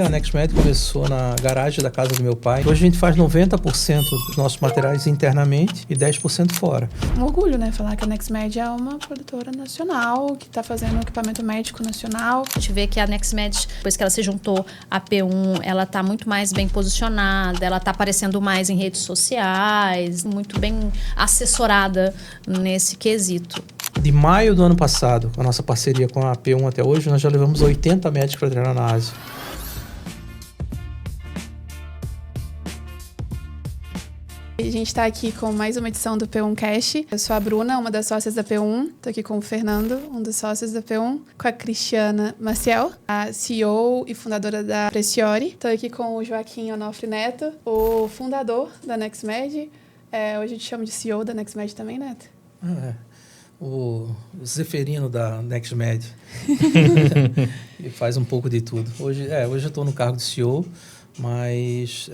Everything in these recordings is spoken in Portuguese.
A NextMed começou na garagem da casa do meu pai. Hoje a gente faz 90% dos nossos materiais internamente e 10% fora. Um orgulho, né? Falar que a NextMed é uma produtora nacional, que está fazendo equipamento médico nacional. A gente vê que a NextMed, depois que ela se juntou à P1, ela está muito mais bem posicionada, ela está aparecendo mais em redes sociais, muito bem assessorada nesse quesito. De maio do ano passado, com a nossa parceria com a P1 até hoje, nós já levamos 80 médicos para treinar na Ásia. A gente está aqui com mais uma edição do P1 Cash. Eu sou a Bruna, uma das sócias da P1. Estou aqui com o Fernando, um dos sócios da P1. Com a Cristiana Maciel, a CEO e fundadora da Preciore. Estou aqui com o Joaquim Onofre Neto, o fundador da NextMed. Hoje a gente chama de CEO da NextMed também, Neto? O Zeferino da NextMed. E faz um pouco de tudo. Hoje eu estou no cargo de CEO, mas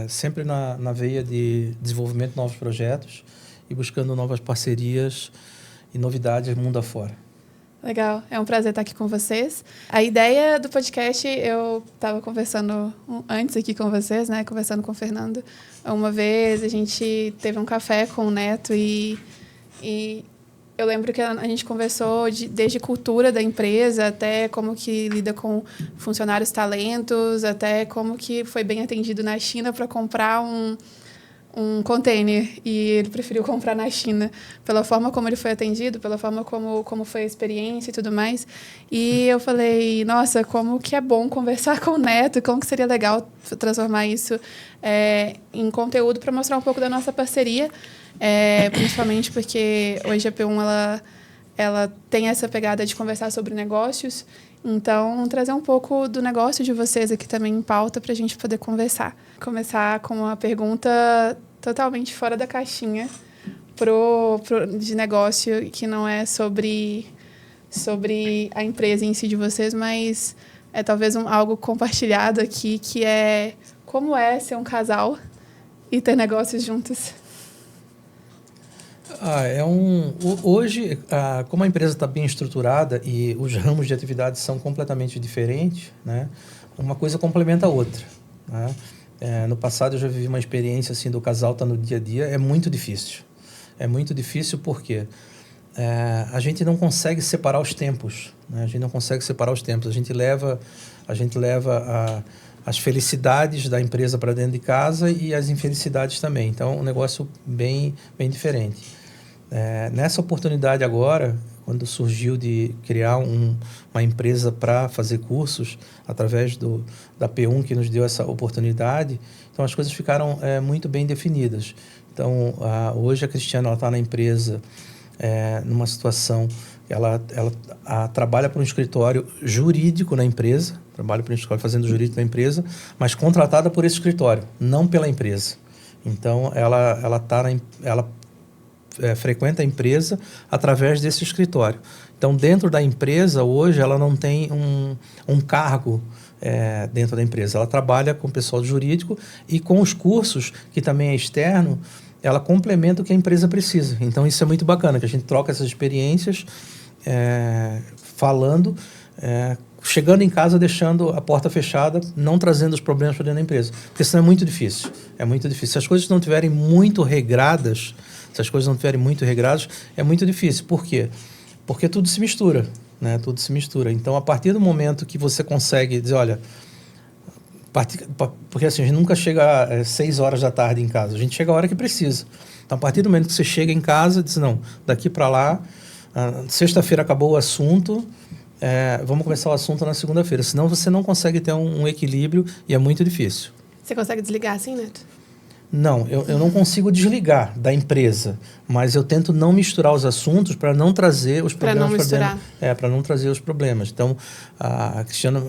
sempre na veia de desenvolvimento de novos projetos e buscando novas parcerias e novidades mundo afora. Legal, é um prazer estar aqui com vocês. A ideia do podcast, eu estava conversando antes aqui com vocês, né? Conversando com o Fernando. Uma vez a gente teve um café com o Neto e eu lembro que a gente conversou desde cultura da empresa até como que lida com funcionários talentos, até como que foi bem atendido na China para comprar um container. E ele preferiu comprar na China pela forma como ele foi atendido, pela forma como foi a experiência e tudo mais. E eu falei, nossa, como que é bom conversar com o Neto, como que seria legal transformar isso em conteúdo para mostrar um pouco da nossa parceria. Principalmente porque hoje a P1 ela tem essa pegada de conversar sobre negócios, então trazer um pouco do negócio de vocês aqui também em pauta para a gente poder conversar. Começar com uma pergunta totalmente fora da caixinha de negócio, que não é sobre a empresa em si de vocês, mas é talvez algo compartilhado aqui, que é como é ser um casal e ter negócios juntos. Hoje, como a empresa está bem estruturada e os ramos de atividades são completamente diferentes, né? Uma coisa complementa a outra, né? No passado eu já vivi uma experiência assim do casal estar no dia a dia, é muito difícil. É muito difícil porque a gente não consegue separar os tempos, né? A gente não consegue separar os tempos. A gente leva as felicidades da empresa para dentro de casa e as infelicidades também. Então, um negócio bem diferente. Nessa oportunidade agora, quando surgiu de criar uma empresa para fazer cursos, através da P1 que nos deu essa oportunidade, então as coisas ficaram muito bem definidas. Então, hoje a Cristiana está na empresa numa situação, ela trabalha para um escritório jurídico na empresa, trabalha para um escritório fazendo jurídico na empresa, mas contratada por esse escritório, não pela empresa. Então, ela frequenta a empresa através desse escritório. Então, dentro da empresa, hoje, ela não tem um cargo dentro da empresa. Ela trabalha com o pessoal jurídico e com os cursos, que também é externo, ela complementa o que a empresa precisa. Então, isso é muito bacana, que a gente troca essas experiências, falando, chegando em casa, deixando a porta fechada, não trazendo os problemas para dentro da empresa. Porque senão é muito difícil. É muito difícil. Se as coisas não estiverem muito regradas, é muito difícil. Por quê? Porque tudo se mistura, né? Tudo se mistura. Então, a partir do momento que você consegue dizer, olha, porque assim, a gente nunca chega às 6 horas da tarde em casa, a gente chega a hora que precisa. Então, a partir do momento que você chega em casa, diz, não, daqui para lá, sexta-feira acabou o assunto, vamos começar o assunto na segunda-feira. Senão, você não consegue ter um equilíbrio e é muito difícil. Você consegue desligar assim, Neto? Não, eu não consigo desligar da empresa, mas eu tento não misturar os assuntos para não trazer os problemas para dentro. Para não trazer os problemas. Então, a Cristiana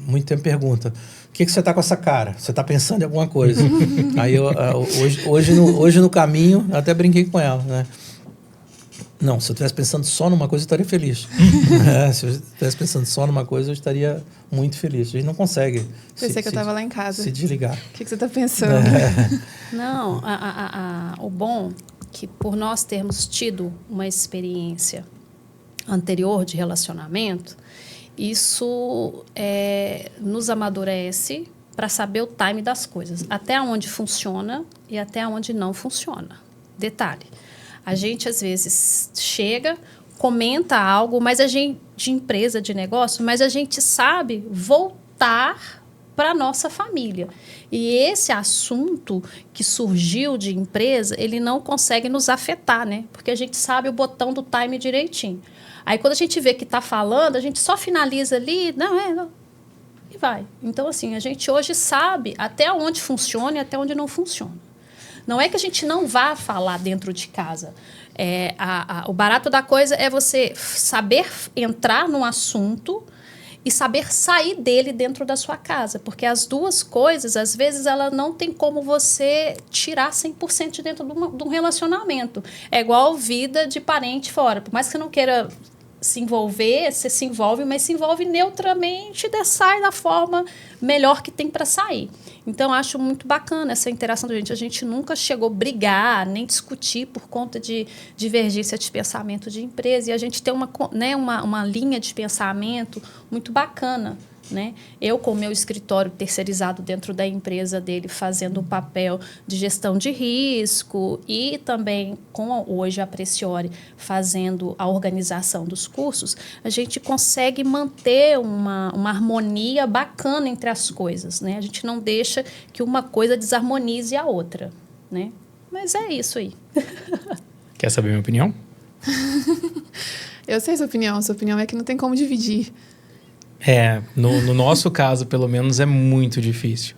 muito tempo pergunta, o que você está com essa cara? Você está pensando em alguma coisa? Aí, hoje no caminho, eu até brinquei com ela, né? Não, se eu estivesse pensando só numa coisa, eu estaria feliz. Se eu estivesse pensando só numa coisa, eu estaria muito feliz. A gente não consegue Pensei que eu estava lá em casa. Se desligar. O que você está pensando? Não, o bom que por nós termos tido uma experiência anterior de relacionamento, isso nos amadurece para saber o time das coisas, até onde funciona e até onde não funciona. Detalhe, a gente às vezes chega, comenta algo, mas a gente, de empresa, de negócio, mas a gente sabe voltar para a nossa família. E esse assunto que surgiu de empresa, ele não consegue nos afetar, né? Porque a gente sabe o botão do time direitinho. Aí, quando a gente vê que está falando, a gente só finaliza ali, não, e vai. Então, assim, a gente hoje sabe até onde funciona e até onde não funciona. Não é que a gente não vá falar dentro de casa. O barato da coisa é você saber entrar num assunto e saber sair dele dentro da sua casa. Porque as duas coisas, às vezes, ela não tem como você tirar 100% de dentro de um relacionamento. É igual vida de parente fora. Por mais que você não queira se envolver, você se envolve, mas se envolve neutramente e sai da forma melhor que tem para sair. Então, acho muito bacana essa interação da gente. A gente nunca chegou a brigar, nem discutir por conta de divergência de pensamento de empresa. E a gente tem uma linha de pensamento muito bacana, né? Eu, com o meu escritório terceirizado dentro da empresa dele, fazendo o papel de gestão de risco e também, com hoje a Preciore, fazendo a organização dos cursos, a gente consegue manter uma harmonia bacana entre as coisas, né? A gente não deixa que uma coisa desarmonize a outra, né? Mas é isso aí. Quer saber minha opinião? Eu sei sua opinião. Sua opinião é que não tem como dividir. No nosso caso, pelo menos, é muito difícil.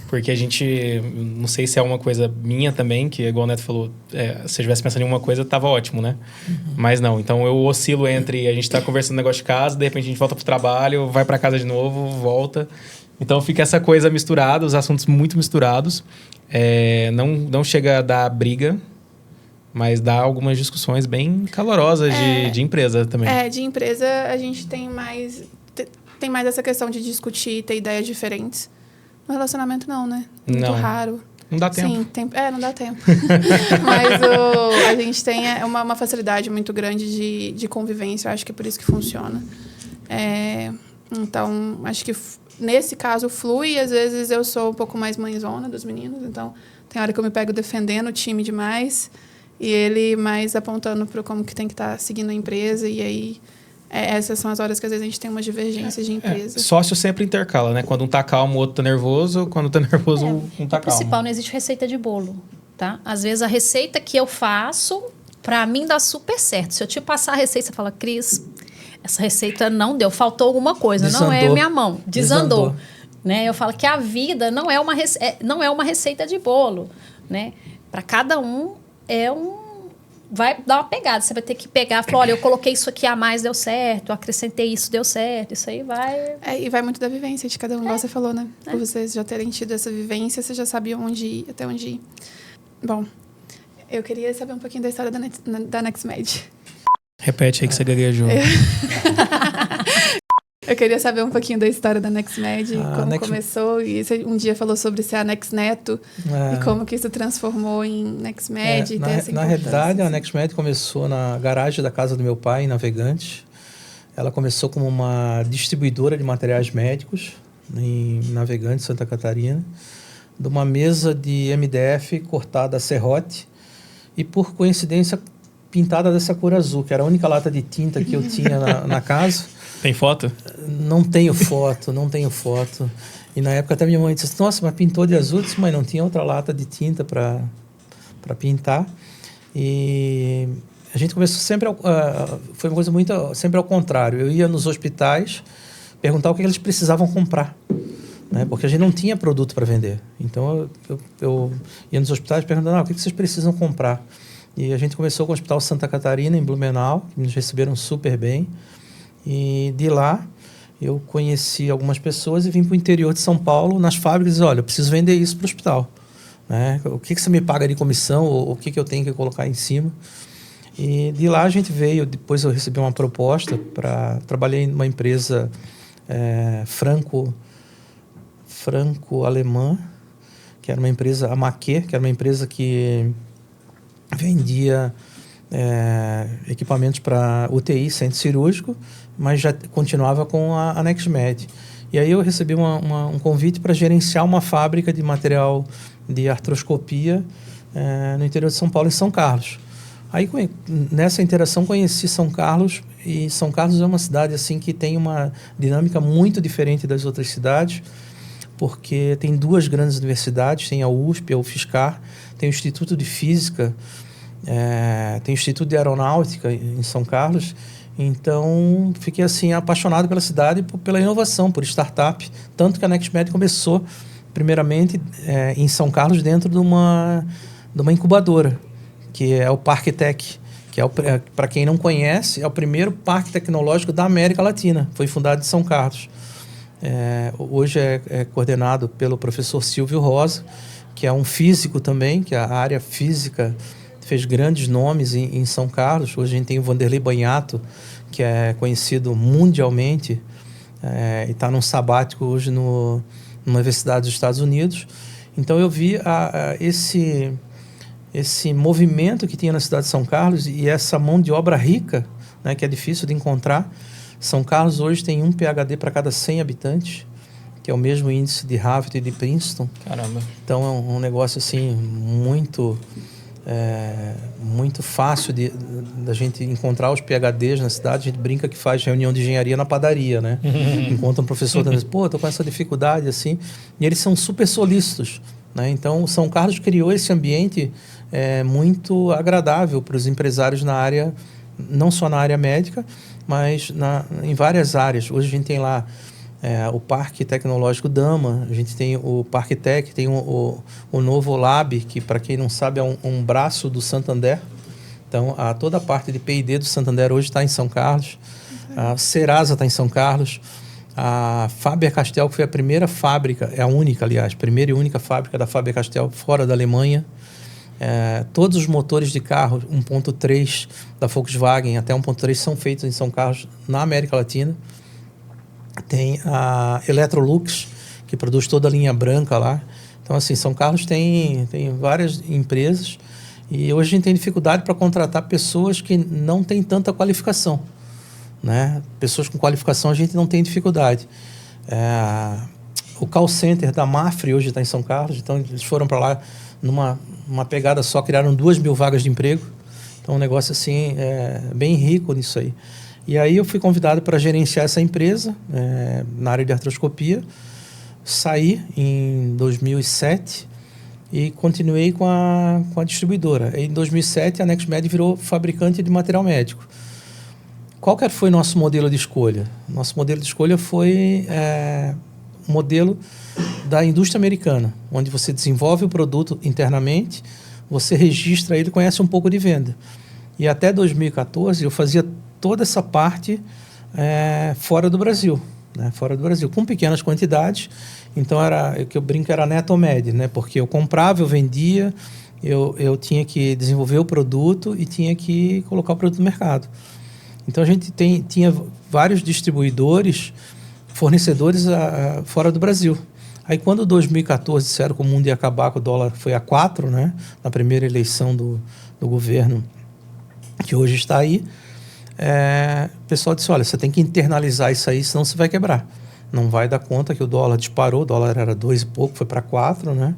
Porque a gente, não sei se é uma coisa minha também, que igual o Neto falou, se eu estivesse pensando em uma coisa, tava ótimo, né? Uhum. Mas não, então eu oscilo entre a gente tá conversando negócio de casa, de repente a gente volta pro trabalho, vai para casa de novo, volta. Então fica essa coisa misturada, os assuntos muito misturados. Não chega a dar briga, mas dá algumas discussões bem calorosas de empresa também. De empresa a gente tem mais essa questão de discutir, ter ideias diferentes. No relacionamento, não, né? Muito raro. Não dá tempo. Sim, não dá tempo. Mas a gente tem uma facilidade muito grande de convivência. Eu acho que é por isso que funciona. Então, acho que nesse caso flui. E às vezes eu sou um pouco mais mãezona dos meninos. Então, tem hora que eu me pego defendendo o time demais. E ele mais apontando para como que tem que estar seguindo a empresa. E aí... essas são as horas que às vezes a gente tem umas divergências de empresa. Sócio sempre intercala, né? Quando um tá calmo, o outro tá nervoso. Quando tá nervoso, um tá calmo. O principal, não existe receita de bolo, tá? Às vezes a receita que eu faço, pra mim dá super certo. Se eu te passar a receita, você fala, Cris, essa receita não deu, faltou alguma coisa. Desandou. Não é minha mão, desandou. Né? Eu falo que a vida não é uma receita de bolo, né? Para cada um vai dar uma pegada. Você vai ter que pegar e falar, olha, eu coloquei isso aqui a mais, deu certo. Eu acrescentei isso, deu certo. Isso aí vai... e vai muito da vivência de cada um, igual você falou, né? Por vocês já terem tido essa vivência, você já sabia até onde ir. Bom, eu queria saber um pouquinho da história da NextMed. Repete aí que você gaguejou. Eu queria saber um pouquinho da história da NextMed, como começou. E você um dia falou sobre ser a NextNeto e como que isso transformou em NextMed. Na realidade, a NextMed começou na garagem da casa do meu pai, em Navegantes. Ela começou como uma distribuidora de materiais médicos em Navegantes, Santa Catarina, de uma mesa de MDF cortada a serrote e, por coincidência, pintada dessa cor azul, que era a única lata de tinta que eu tinha na casa. Tem foto? Não tenho foto. E na época até minha mãe disse, nossa, mas pintou de azul? Eu disse, mãe, não tinha outra lata de tinta para pintar. E a gente começou sempre... foi uma coisa sempre ao contrário. Eu ia nos hospitais perguntar o que eles precisavam comprar, né? Porque a gente não tinha produto para vender. Então, eu ia nos hospitais perguntando, o que vocês precisam comprar? E a gente começou com o Hospital Santa Catarina, em Blumenau, que nos receberam super bem. E de lá, eu conheci algumas pessoas e vim para o interior de São Paulo, nas fábricas, e disse, olha, eu preciso vender isso para o hospital. Né? O que você me paga de comissão, ou o que eu tenho que colocar em cima? E de lá a gente veio, depois eu recebi uma proposta para... Trabalhei numa empresa franco-alemã, que era uma empresa, a Maquet, que era uma empresa que vendia equipamentos para UTI, centro cirúrgico, mas já continuava com a NextMed. E aí eu recebi um convite para gerenciar uma fábrica de material de artroscopia no interior de São Paulo, em São Carlos. Aí, nessa interação, conheci São Carlos, e São Carlos é uma cidade assim que tem uma dinâmica muito diferente das outras cidades, porque tem 2 grandes universidades, tem a USP, a UFSCar, tem o Instituto de Física, tem o Instituto de Aeronáutica em São Carlos. Então, fiquei assim apaixonado pela cidade e pela inovação, por startup, tanto que a NextMed começou primeiramente em São Carlos, dentro de uma incubadora, que é o Parque Tech, que para quem não conhece, é o primeiro parque tecnológico da América Latina. Foi fundado em São Carlos. Hoje é coordenado pelo professor Silvio Rosa, que é um físico também, que a área física fez grandes nomes em São Carlos. Hoje a gente tem o Vanderlei Banhato, que é conhecido mundialmente, e está num sabático hoje numa Universidade dos Estados Unidos. Então eu vi esse movimento que tinha na cidade de São Carlos e essa mão de obra rica, né, que é difícil de encontrar. São Carlos hoje tem 1 PhD para cada 100 habitantes, que é o mesmo índice de Harvard e de Princeton. Caramba. Então é um negócio assim muito fácil da gente encontrar os PhDs na cidade. A gente brinca que faz reunião de engenharia na padaria, né? Encontra um professor dizendo, pô, tô com essa dificuldade assim, e eles são super solícitos, né? Então São Carlos criou esse ambiente muito agradável para os empresários na área, não só na área médica, mas em várias áreas. Hoje a gente tem lá o Parque Tecnológico Dama, a gente tem o Parque Tech, tem o Novo Lab, que para quem não sabe é um braço do Santander. Então toda a parte de P&D do Santander hoje está em São Carlos. A Serasa está em São Carlos. A Faber-Castell, que foi a primeira fábrica, é a única, aliás, primeira e única fábrica da Faber-Castell fora da Alemanha. Todos os motores de carro 1.3 da Volkswagen até 1.3 são feitos em São Carlos, na América Latina. Tem a Electrolux, que produz toda a linha branca lá. Então, assim, São Carlos tem várias empresas, e hoje a gente tem dificuldade para contratar pessoas que não têm tanta qualificação, né? Pessoas com qualificação a gente não tem dificuldade. O call center da Mafre hoje está em São Carlos, então eles foram para lá numa pegada só, criaram 2.000 vagas de emprego. Então, um negócio assim, bem rico nisso aí. E aí eu fui convidado para gerenciar essa empresa na área de artroscopia. Saí em 2007 e continuei com a distribuidora. Em 2007, a NextMed virou fabricante de material médico. Qual que foi nosso modelo de escolha? Nosso modelo de escolha foi o modelo da indústria americana, onde você desenvolve o produto internamente, você registra ele, conhece um pouco de venda. E até 2014 eu fazia toda essa parte fora do Brasil, né? Fora do Brasil, com pequenas quantidades. Então o que eu brinco era NetoMed, né? Porque eu comprava, eu vendia, eu tinha que desenvolver o produto e tinha que colocar o produto no mercado. Então a gente tinha vários distribuidores, fornecedores fora do Brasil. Aí quando em 2014 disseram que o mundo ia acabar, que o dólar foi a 4, né? Na primeira eleição do governo que hoje está aí, o pessoal disse, olha, você tem que internalizar isso aí, senão você vai quebrar. Não vai dar conta que o dólar disparou, o dólar era 2 e pouco, foi para 4, né?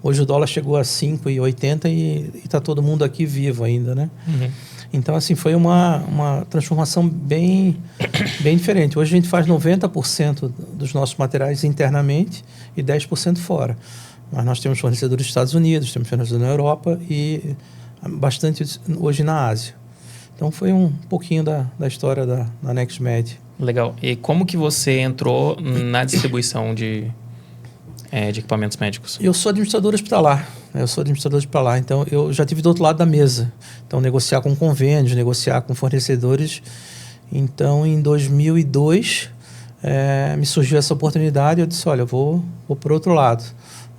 Hoje o dólar chegou a 5,80 e está todo mundo aqui vivo ainda, né? Uhum. Então, assim, foi uma transformação bem diferente. Hoje a gente faz 90% dos nossos materiais internamente e 10% fora. Mas nós temos fornecedores dos Estados Unidos, temos fornecedores na Europa e bastante hoje na Ásia. Então, foi um pouquinho da história da NextMed. Legal. E como que você entrou na distribuição de equipamentos médicos? Eu sou administrador hospitalar. Então eu já tive do outro lado da mesa. Então, negociar com convênios, negociar com fornecedores. Então, em 2002, me surgiu essa oportunidade. Eu disse, olha, eu vou para o outro lado,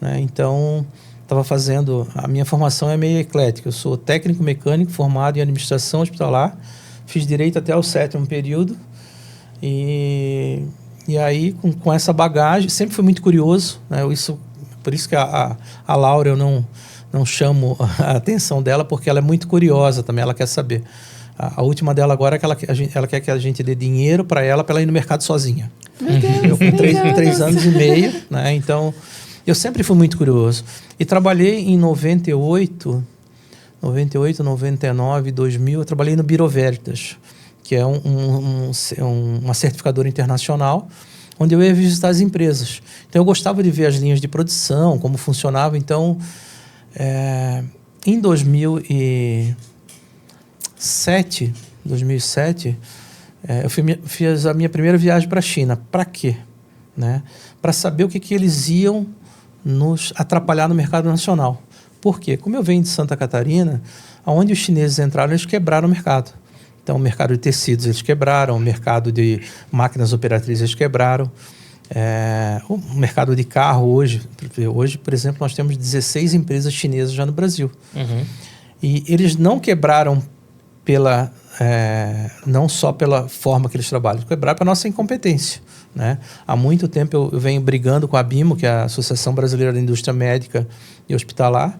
né? Então, estava fazendo... A minha formação é meio eclética. Eu sou técnico mecânico formado em administração hospitalar. Fiz direito até o 7º período. E aí, com essa bagagem, sempre fui muito curioso, né? Por isso que a Laura eu não chamo a atenção dela porque ela é muito curiosa também, ela quer saber. A última dela agora é que ela quer que a gente dê dinheiro para ela ir no mercado sozinha. Meu Deus, Eu com 3 anos e meio, né? Então, eu sempre fui muito curioso. E trabalhei em 98, 99, 2000, eu trabalhei no Bureau Veritas, que é uma certificadora internacional, onde eu ia visitar as empresas. Então, eu gostava de ver as linhas de produção, como funcionava. Então, em 2007, eu fiz a minha primeira viagem para a China. Para quê? Né? Para saber o que eles iam nos atrapalhar no mercado nacional. Por quê? Como eu venho de Santa Catarina, onde os chineses entraram, eles quebraram o mercado. Então, o mercado de tecidos eles quebraram, o mercado de máquinas operatrizes eles quebraram. O mercado de carro hoje, por exemplo, nós temos 16 empresas chinesas já no Brasil. Uhum. E eles não quebraram não só pela forma que eles trabalham, quebraram pela nossa incompetência. Né? Há muito tempo eu venho brigando com a ABIMO, que é a Associação Brasileira da Indústria Médica e Hospitalar,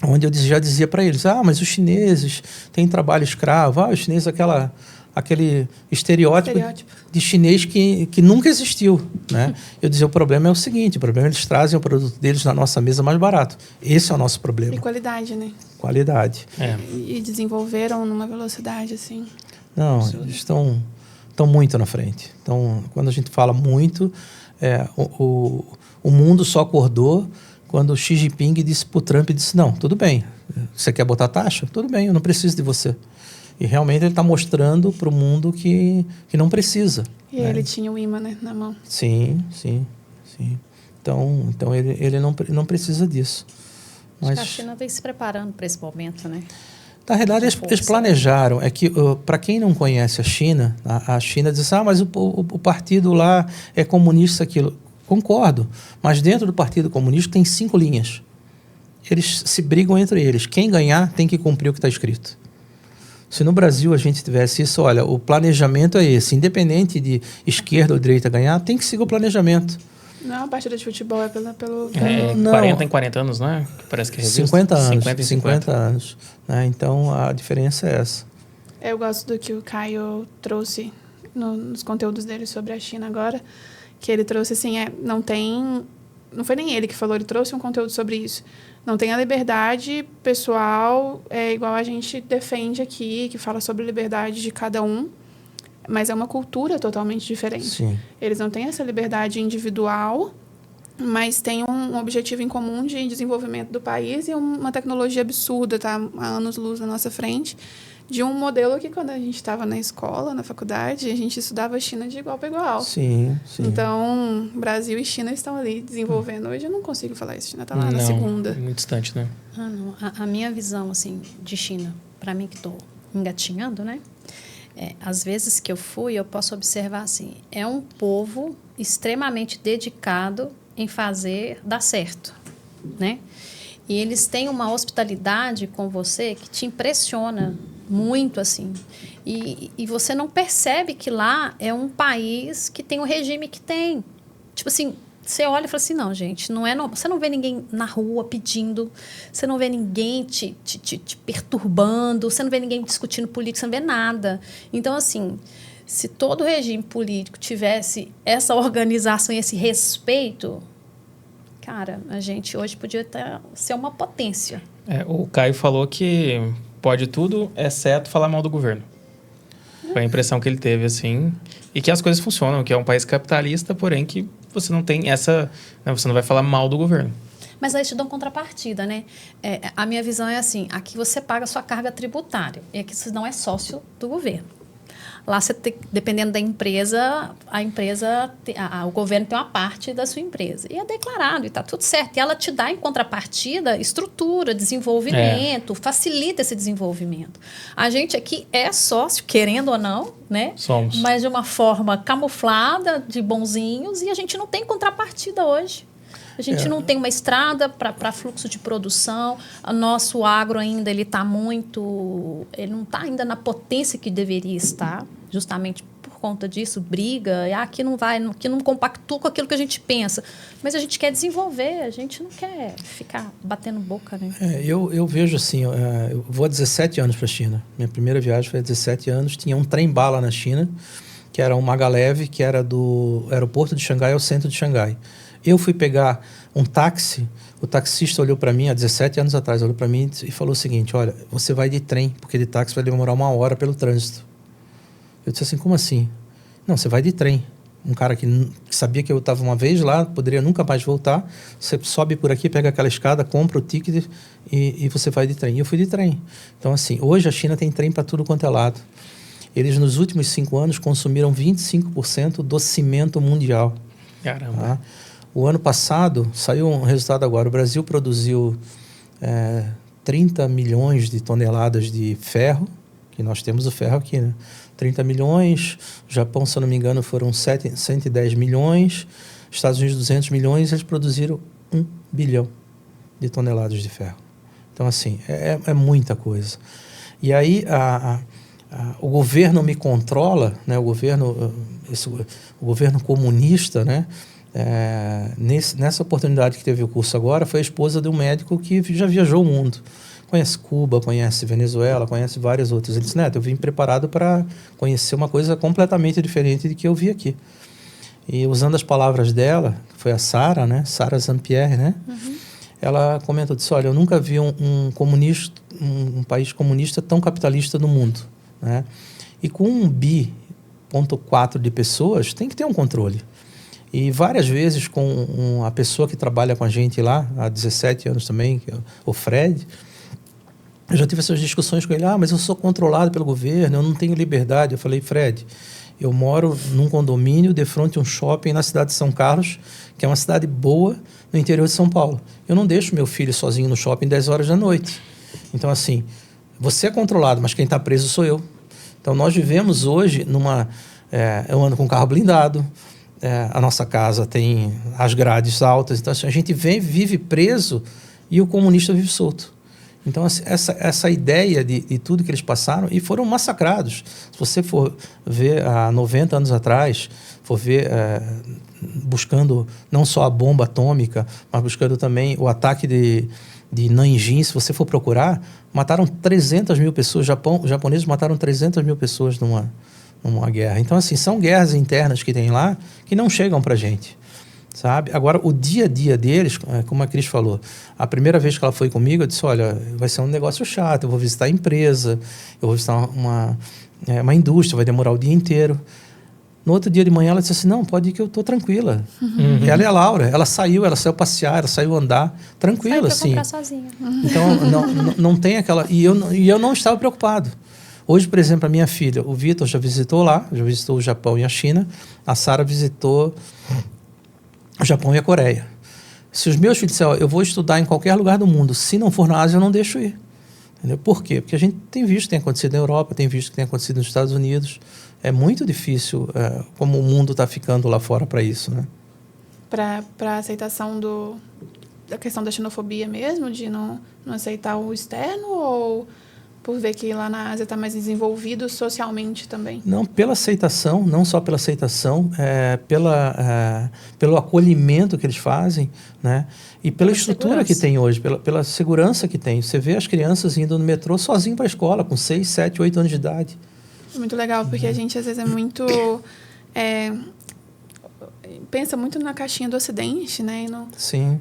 onde eu já dizia para eles, mas os chineses têm trabalho escravo, os chineses aquele estereótipo de chinês que nunca existiu. Né? Eu dizia, o problema é o seguinte, o problema é eles trazem o produto deles na nossa mesa mais barato. Esse é o nosso problema. E qualidade, né? Qualidade. E desenvolveram numa velocidade, assim... Não, eles estão muito na frente. Então, quando a gente fala muito, o mundo só acordou quando o Xi Jinping disse para o Trump, não, tudo bem, você quer botar taxa? Tudo bem, eu não preciso de você. E realmente ele está mostrando para o mundo que não precisa. E ele tinha o imã, né, na mão. Sim. Então ele não precisa disso. Mas a China vem se preparando para esse momento, né? Na verdade, eles planejaram. Para quem não conhece a China diz, mas o partido lá é comunista, aquilo. Concordo, mas dentro do Partido Comunista tem 5 linhas. Eles se brigam entre eles. Quem ganhar tem que cumprir o que está escrito. Se no Brasil a gente tivesse isso, olha, o planejamento é esse. Independente de esquerda ou direita ganhar, tem que seguir o planejamento. Não, a partida de futebol é pelo... 40 em 40 anos, né? Parece que é revista. 50 anos. 50 anos. Né? Então, a diferença é essa. Eu gosto do que o Caio trouxe nos conteúdos dele sobre a China agora, que ele trouxe, assim, não foi nem ele que falou, ele trouxe um conteúdo sobre isso. Não tem a liberdade pessoal, igual a gente defende aqui, que fala sobre liberdade de cada um, mas é uma cultura totalmente diferente. Sim. Eles não têm essa liberdade individual, mas têm um objetivo em comum de desenvolvimento do país e uma tecnologia absurda, tá há anos-luz na nossa frente, de um modelo que, quando a gente estava na escola, na faculdade, a gente estudava a China de igual para igual. Sim. Então, Brasil e China estão ali desenvolvendo. Hoje eu não consigo falar isso. China está lá na segunda. Muito distante, né? Não. A minha visão, assim, de China, para mim que estou engatinhando, né? Às vezes que eu fui, eu posso observar, assim, é um povo extremamente dedicado em fazer dar certo, né? E eles têm uma hospitalidade com você que te impressiona muito, assim. E você não percebe que lá é um país que tem o regime que tem. Tipo assim, você olha e fala assim, não, gente, você não vê ninguém na rua pedindo, você não vê ninguém te perturbando, você não vê ninguém discutindo política, você não vê nada. Então, assim, se todo regime político tivesse essa organização e esse respeito, cara, a gente hoje podia ser uma potência. O Caio falou que pode tudo, exceto falar mal do governo. Foi a impressão que ele teve, assim. E que as coisas funcionam, que é um país capitalista, porém que você não tem essa... Né, você não vai falar mal do governo. Mas aí te dão contrapartida, né? A minha visão é assim, aqui você paga a sua carga tributária, e aqui você não é sócio do governo. Lá, dependendo da empresa, o governo tem uma parte da sua empresa. E é declarado, e está tudo certo. E ela te dá, em contrapartida, estrutura, desenvolvimento, facilita esse desenvolvimento. A gente aqui é sócio, querendo ou não, né? Somos. Mas de uma forma camuflada, de bonzinhos, e a gente não tem contrapartida hoje. A gente não tem uma estrada para fluxo de produção. O nosso agro ainda ele não está ainda na potência que deveria estar, justamente por conta disso, briga, e aqui não vai, aqui não compactua com aquilo que a gente pensa. Mas a gente quer desenvolver, a gente não quer ficar batendo boca, né? Eu vejo assim, eu vou há 17 anos para a China. Minha primeira viagem foi há 17 anos. Tinha um trem-bala na China, que era um Maglev, que era do aeroporto de Xangai ao centro de Xangai. Eu fui pegar um táxi, o taxista olhou para mim, há 17 anos atrás, olhou para mim e falou o seguinte: olha, você vai de trem, porque de táxi vai demorar 1 hora pelo trânsito. Eu disse assim, como assim? Não, você vai de trem. Um cara que sabia que eu estava uma vez lá, poderia nunca mais voltar, você sobe por aqui, pega aquela escada, compra o ticket e você vai de trem. E eu fui de trem. Então, assim, hoje a China tem trem para tudo quanto é lado. Eles, nos últimos 5 anos, consumiram 25% do cimento mundial. Caramba. Tá? O ano passado, saiu um resultado agora, o Brasil produziu 30 milhões de toneladas de ferro, que nós temos o ferro aqui, né? 30 milhões, o Japão, se eu não me engano, foram 110 milhões, Estados Unidos 200 milhões, eles produziram 1 bilhão de toneladas de ferro. Então, assim, é muita coisa. E aí, o governo me controla, né? O governo comunista, né? Nessa oportunidade que teve o curso agora, foi a esposa de um médico que já viajou o mundo. Conhece Cuba, conhece Venezuela, conhece várias outras. Ele disse, Neto, eu vim preparado para conhecer uma coisa completamente diferente do que eu vi aqui. E usando as palavras dela, que foi a Sara, né? Sara Zampierre, né? Uhum. Ela comentou, disse, olha, eu nunca vi um país comunista tão capitalista no mundo, né? E com 1,4 bi de pessoas, tem que ter um controle. E várias vezes com a pessoa que trabalha com a gente lá, há 17 anos também, que é o Fred, eu já tive essas discussões com ele, mas eu sou controlado pelo governo, eu não tenho liberdade. Eu falei, Fred, eu moro num condomínio de frente a um shopping na cidade de São Carlos, que é uma cidade boa no interior de São Paulo. Eu não deixo meu filho sozinho no shopping 10 horas da noite. Então, assim, você é controlado, mas quem está preso sou eu. Então, nós vivemos hoje eu ando com um carro blindado, a nossa casa tem as grades altas, então assim, a gente vive preso e o comunista vive solto. Então, assim, essa ideia de tudo que eles passaram, e foram massacrados. Se você for ver há 90 anos atrás, for ver buscando não só a bomba atômica, mas buscando também o ataque de Nanjing, se você for procurar, mataram 300 mil pessoas, os japoneses mataram 300 mil pessoas numa guerra. Então, assim, são guerras internas que tem lá que não chegam para a gente, sabe? Agora, o dia a dia deles, como a Cris falou, a primeira vez que ela foi comigo, eu disse, olha, vai ser um negócio chato, eu vou visitar a empresa, eu vou visitar uma indústria, vai demorar o dia inteiro. No outro dia de manhã, ela disse assim, não, pode ir que eu estou tranquila. Uhum. Ela é a Laura, ela saiu passear, ela saiu andar, tranquila, assim. Comprar sozinha. Então, não tem aquela... E eu não estava preocupado. Hoje, por exemplo, a minha filha, o Vitor já visitou lá, já visitou o Japão e a China, a Sara visitou o Japão e a Coreia. Se os meus filhos disserem, eu vou estudar em qualquer lugar do mundo, se não for na Ásia, eu não deixo ir. Entendeu? Por quê? Porque a gente tem visto que tem acontecido na Europa, tem visto que tem acontecido nos Estados Unidos. É muito difícil como o mundo está ficando lá fora para isso, né? Para a aceitação da questão da xenofobia mesmo, de não aceitar o externo, ou por ver que lá na Ásia está mais desenvolvido socialmente também? Não, pela aceitação, não só pela aceitação, pelo acolhimento que eles fazem, né? E pela estrutura que tem hoje, pela segurança que tem. Você vê as crianças indo no metrô sozinho para a escola, com 6, 7, 8 anos de idade. Muito legal, porque a gente às vezes é muito... pensa muito na caixinha do Ocidente, né? Sim.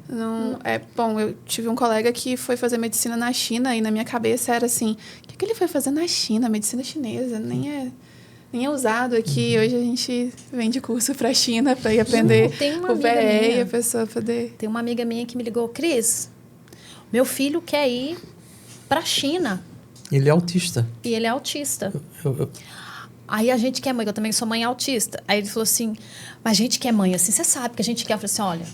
Bom, eu tive um colega que foi fazer medicina na China e na minha cabeça era assim, o que ele foi fazer na China? Medicina chinesa, nem é usado aqui. Hoje a gente vende curso para a China para ir aprender o BE e a pessoa poder... Tem uma amiga minha que me ligou, Cris, meu filho quer ir para a China. Ele é autista. E ele é autista. Aí a gente que é mãe, eu também sou mãe autista. Aí ele falou assim, mas a gente que é mãe, assim, você sabe que a gente quer. Eu falei assim, olha,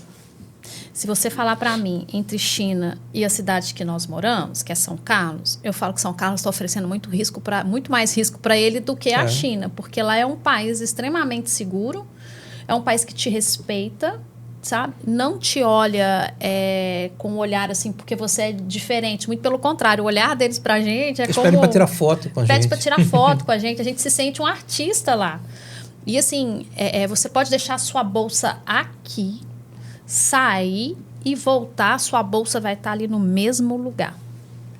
se você falar para mim entre China e a cidade que nós moramos, que é São Carlos, eu falo que São Carlos está oferecendo muito mais risco para ele do que a China, porque lá é um país extremamente seguro, é um país que te respeita, sabe? Não te olha com um olhar assim, porque você é diferente. Muito pelo contrário, o olhar deles pra gente é eles pedem pra tirar foto com a gente. Pede pra tirar foto com a gente se sente um artista lá. E assim, você pode deixar a sua bolsa aqui, sair e voltar, sua bolsa vai estar ali no mesmo lugar.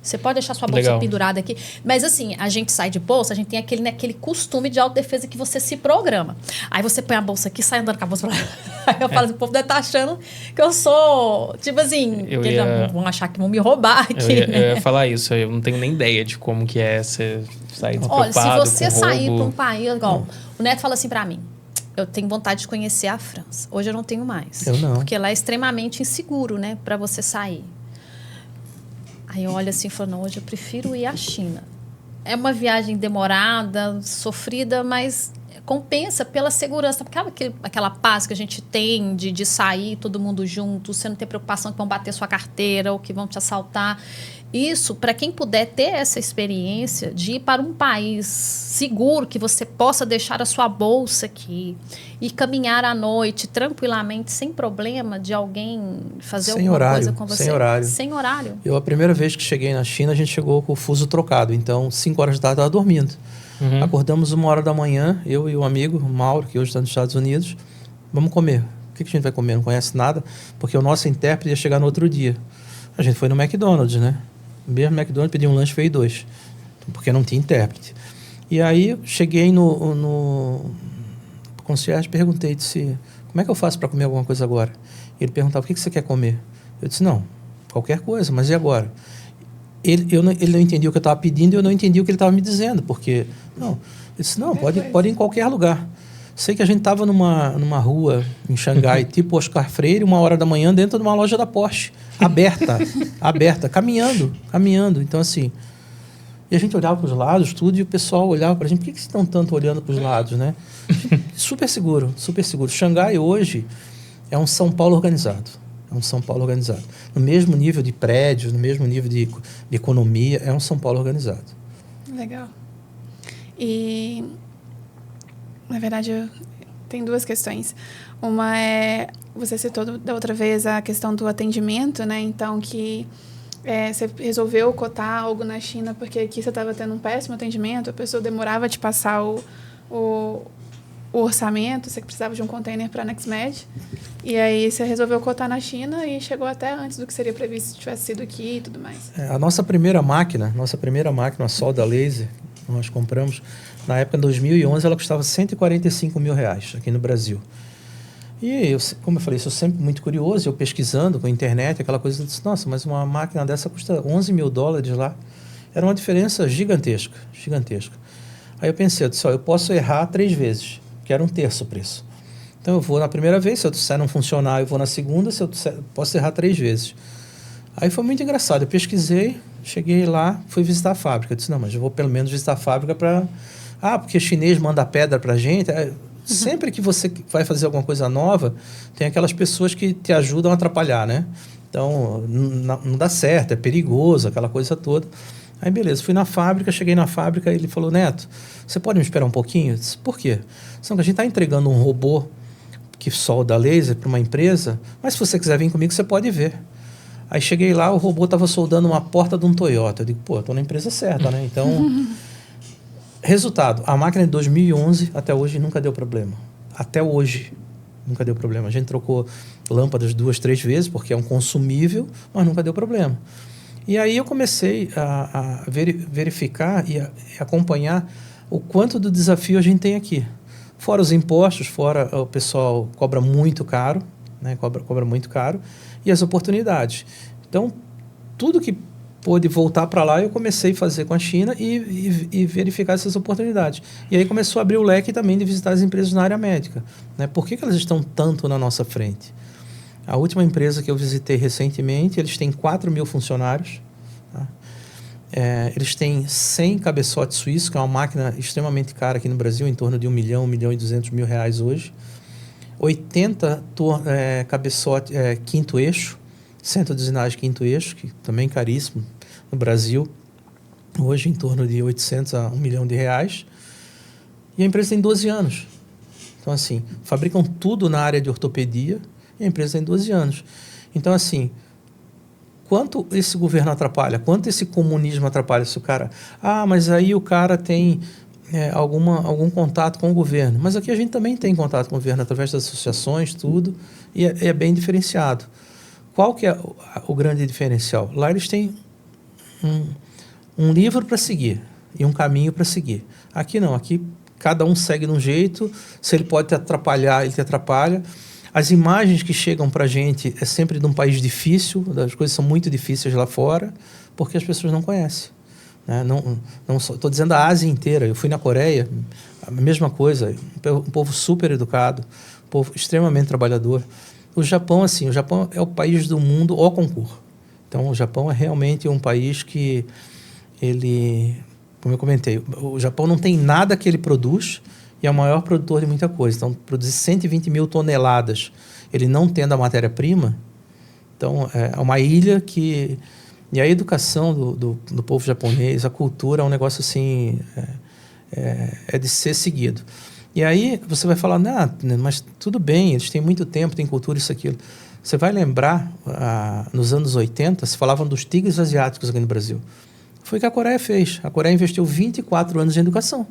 Você pode deixar sua bolsa pendurada aqui. Mas assim, a gente sai de bolsa, a gente tem aquele costume de autodefesa que você se programa. Aí você põe a bolsa aqui e sai andando com a bolsa pra lá. Aí eu falo assim, o povo deve estar achando que eu sou, tipo assim, já vão achar que vão me roubar aqui. Eu ia falar isso, eu não tenho nem ideia de como que é você sair despreocupado. Olha, se você com sair roubo. para um país, igual, o Neto fala assim pra mim, eu tenho vontade de conhecer a França. Hoje eu não tenho mais. Eu não. Porque lá é extremamente inseguro, né, para você sair. Aí eu olho assim e falo, não, hoje eu prefiro ir à China. É uma viagem demorada, sofrida, mas compensa pela segurança. Porque aquela paz que a gente tem de sair todo mundo junto, você não ter preocupação que vão bater sua carteira ou que vão te assaltar. Isso, para quem puder ter essa experiência de ir para um país seguro, que você possa deixar a sua bolsa aqui e caminhar à noite tranquilamente, sem problema de alguém fazer Sem alguma horário, coisa com você. sem horário. Sem horário. Eu, a primeira vez que cheguei na China, a gente chegou com o fuso trocado. Então, 5 horas da tarde, eu estava dormindo. Acordamos 1h da manhã, eu e um amigo, o Mauro, que hoje está nos Estados Unidos. Vamos comer. O que a gente vai comer? Não conhece nada, porque o nosso intérprete ia chegar no outro dia. A gente foi no McDonald's, né? Mesmo McDonald's, pedi um lanche, veio 2. Porque não tinha intérprete. E aí, cheguei no concierge, perguntei, disse, como é que eu faço para comer alguma coisa agora? Ele perguntava, o que você quer comer? Eu disse, não, qualquer coisa, mas e agora? Ele não entendia o que eu estava pedindo e eu não entendia o que ele estava me dizendo, porque, não, ele disse, não, pode ir em qualquer lugar. Sei que a gente estava numa rua em Xangai, tipo Oscar Freire, 1h da manhã, dentro de uma loja da Porsche, aberta, caminhando. Então, assim, e a gente olhava para os lados, tudo, e o pessoal olhava para a gente, por que vocês estão tanto olhando para os lados, né? Super seguro. Xangai hoje é um São Paulo organizado. No mesmo nível de prédios, no mesmo nível de economia, é um São Paulo organizado. Legal. E, na verdade, tem 2 questões. Uma é, você citou da outra vez a questão do atendimento, né? Então, que você resolveu cotar algo na China porque aqui você estava tendo um péssimo atendimento, a pessoa demorava a te passar o orçamento, você precisava de um container para a NextMed, e aí você resolveu cotar na China e chegou até antes do que seria previsto se tivesse sido aqui e tudo mais. A nossa primeira máquina, a solda laser, nós compramos, na época, em 2011, ela custava R$145 mil aqui no Brasil. E, como eu falei, sou sempre muito curioso, eu pesquisando com a internet, aquela coisa, eu disse, nossa, mas uma máquina dessa custa $11 mil lá. Era uma diferença gigantesca. Aí eu pensei, eu posso errar 3 vezes, que era 1/3 o preço. Então eu vou na primeira vez, se eu disser não funcionar, eu vou na segunda, se eu disser, posso errar 3 vezes. Aí foi muito engraçado, eu pesquisei, cheguei lá, fui visitar a fábrica. Eu disse, não, mas eu vou pelo menos visitar a fábrica para... porque chinês manda pedra para a gente. Sempre que você vai fazer alguma coisa nova, tem aquelas pessoas que te ajudam a atrapalhar, né? Então, não dá certo, é perigoso, aquela coisa toda. Aí, beleza, fui na fábrica, cheguei na fábrica, ele falou, Neto, você pode me esperar um pouquinho? Eu disse, por quê? Senão que a gente está entregando um robô que solda laser para uma empresa, mas se você quiser vir comigo, você pode ver. Aí cheguei lá, o robô estava soldando uma porta de um Toyota. Eu digo, estou na empresa certa, né? Então, resultado, a máquina de 2011 até hoje nunca deu problema. Até hoje nunca deu problema. A gente trocou lâmpadas 2, 3 vezes, porque é um consumível, mas nunca deu problema. E aí eu comecei a verificar e acompanhar o quanto do desafio a gente tem aqui. Fora os impostos, fora o pessoal cobra muito caro, né? Cobra muito caro, e as oportunidades. Então, tudo que pôde voltar para lá, eu comecei a fazer com a China e verificar essas oportunidades. E aí começou a abrir o leque também de visitar as empresas na área médica, né? Por que elas estão tanto na nossa frente? A última empresa que eu visitei recentemente, eles têm 4 mil funcionários. Tá? Eles têm 100 cabeçotes suíços, que é uma máquina extremamente cara aqui no Brasil, em torno de R$1 milhão, R$1.200 mil hoje. 80 cabeçote quinto eixo, centro de usinagem quinto eixo, que também é caríssimo no Brasil. Hoje em torno de 800 a R$1 milhão. E a empresa tem 12 anos. Então, assim, fabricam tudo na área de ortopedia, e a empresa tem 12 anos. Então, assim, quanto esse governo atrapalha? Quanto esse comunismo atrapalha? Se o cara... mas aí o cara tem algum contato com o governo. Mas aqui a gente também tem contato com o governo através das associações, tudo, e é bem diferenciado. Qual que é o grande diferencial? Lá eles têm um livro para seguir e um caminho para seguir. Aqui não, aqui cada um segue de um jeito, se ele pode te atrapalhar, ele te atrapalha. As imagens que chegam para a gente é sempre de um país difícil, as coisas são muito difíceis lá fora, porque as pessoas não conhecem. Né? Não estou dizendo a Ásia inteira. Eu fui na Coreia, a mesma coisa, um povo super educado, um povo extremamente trabalhador. O Japão, assim, o Japão é o país do mundo ao concurso. Então, o Japão é realmente um país que ele, como eu comentei, o Japão não tem nada que ele produz e é o maior produtor de muita coisa. Então, produzir 120 mil toneladas, ele não tendo a matéria-prima, então é uma ilha que... E a educação do povo japonês, a cultura é um negócio assim, é de ser seguido. E aí você vai falar, mas tudo bem, eles têm muito tempo, têm cultura, isso, aquilo. Você vai lembrar, nos anos 80, se falavam dos tigres asiáticos aqui no Brasil. Foi o que a Coreia fez. A Coreia investiu 24 anos em educação.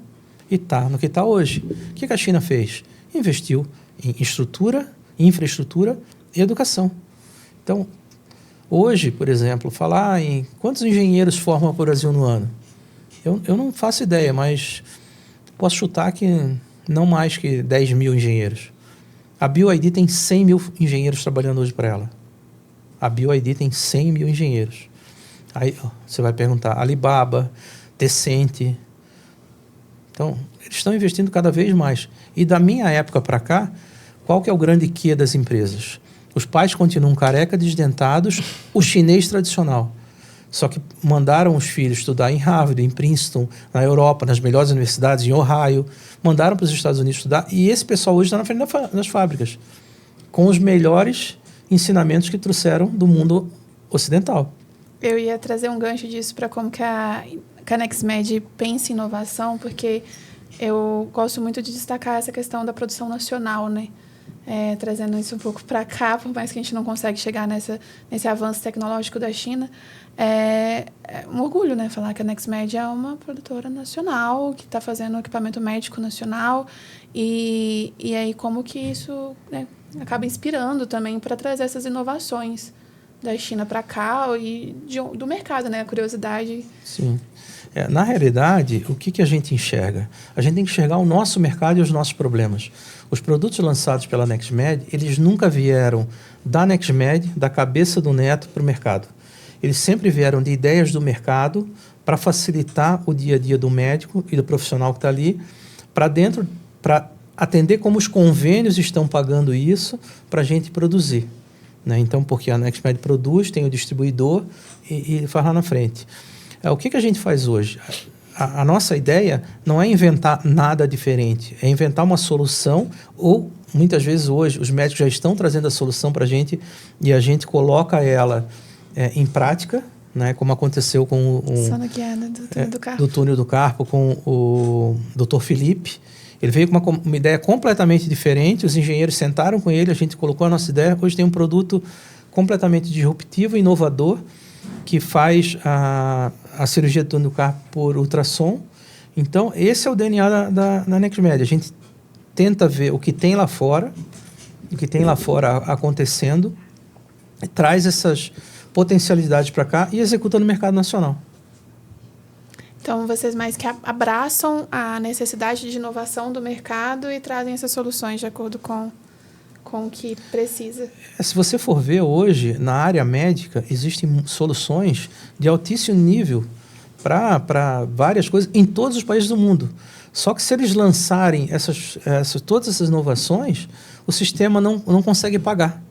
E está no que está hoje. O que a China fez? Investiu em infraestrutura e educação. Então, hoje, por exemplo, falar em quantos engenheiros formam o Brasil no ano? Eu não faço ideia, mas posso chutar que não mais que 10 mil engenheiros. A BioID tem 100 mil engenheiros trabalhando hoje para ela. A BioID tem 100 mil engenheiros. Aí você vai perguntar, Alibaba, Tencent. Então, eles estão investindo cada vez mais. E da minha época para cá, qual que é o grande quê das empresas? Os pais continuam careca, desdentados, o chinês tradicional. Só que mandaram os filhos estudar em Harvard, em Princeton, na Europa, nas melhores universidades, em Ohio. Mandaram para os Estados Unidos estudar. E esse pessoal hoje está na frente das fábricas, com os melhores ensinamentos que trouxeram do mundo ocidental. Eu ia trazer um gancho disso para como que a Nexmed pensa em inovação, porque eu gosto muito de destacar essa questão da produção nacional, né? Trazendo isso um pouco para cá, por mais que a gente não consegue chegar nesse avanço tecnológico da China, é um orgulho, né, falar que a Nexmed é uma produtora nacional, que está fazendo equipamento médico nacional, e aí como que isso, né, acaba inspirando também para trazer essas inovações da China para cá e do mercado, né, a curiosidade. Sim. Na realidade, o que a gente enxerga? A gente tem que enxergar o nosso mercado e os nossos problemas. Os produtos lançados pela Nexmed, eles nunca vieram da Nexmed, da cabeça do Neto, para o mercado. Eles sempre vieram de ideias do mercado para facilitar o dia a dia do médico e do profissional que está ali, para atender como os convênios estão pagando isso para a gente produzir. Né? Então, porque a Nexmed produz, tem o distribuidor e faz lá na frente. O que a gente faz hoje? A nossa ideia não é inventar nada diferente, é inventar uma solução, ou muitas vezes hoje os médicos já estão trazendo a solução para a gente e a gente coloca ela em prática, né, como aconteceu com Sono guiada do túnel do Carpo. Do túnel do Carpo, com o Dr. Felipe. Ele veio com uma ideia completamente diferente, os engenheiros sentaram com ele, a gente colocou a nossa ideia, hoje tem um produto completamente disruptivo, inovador, que faz a cirurgia do túnel do Carpo por ultrassom. Então, esse é o DNA da Nexmed. A gente tenta ver o que tem lá fora acontecendo, e traz essas potencialidades para cá e executa no mercado nacional. Então, vocês mais que abraçam a necessidade de inovação do mercado e trazem essas soluções de acordo com o que precisa. Se você for ver hoje, na área médica, existem soluções de altíssimo nível para várias coisas em todos os países do mundo. Só que se eles lançarem todas essas inovações, o sistema não consegue pagar.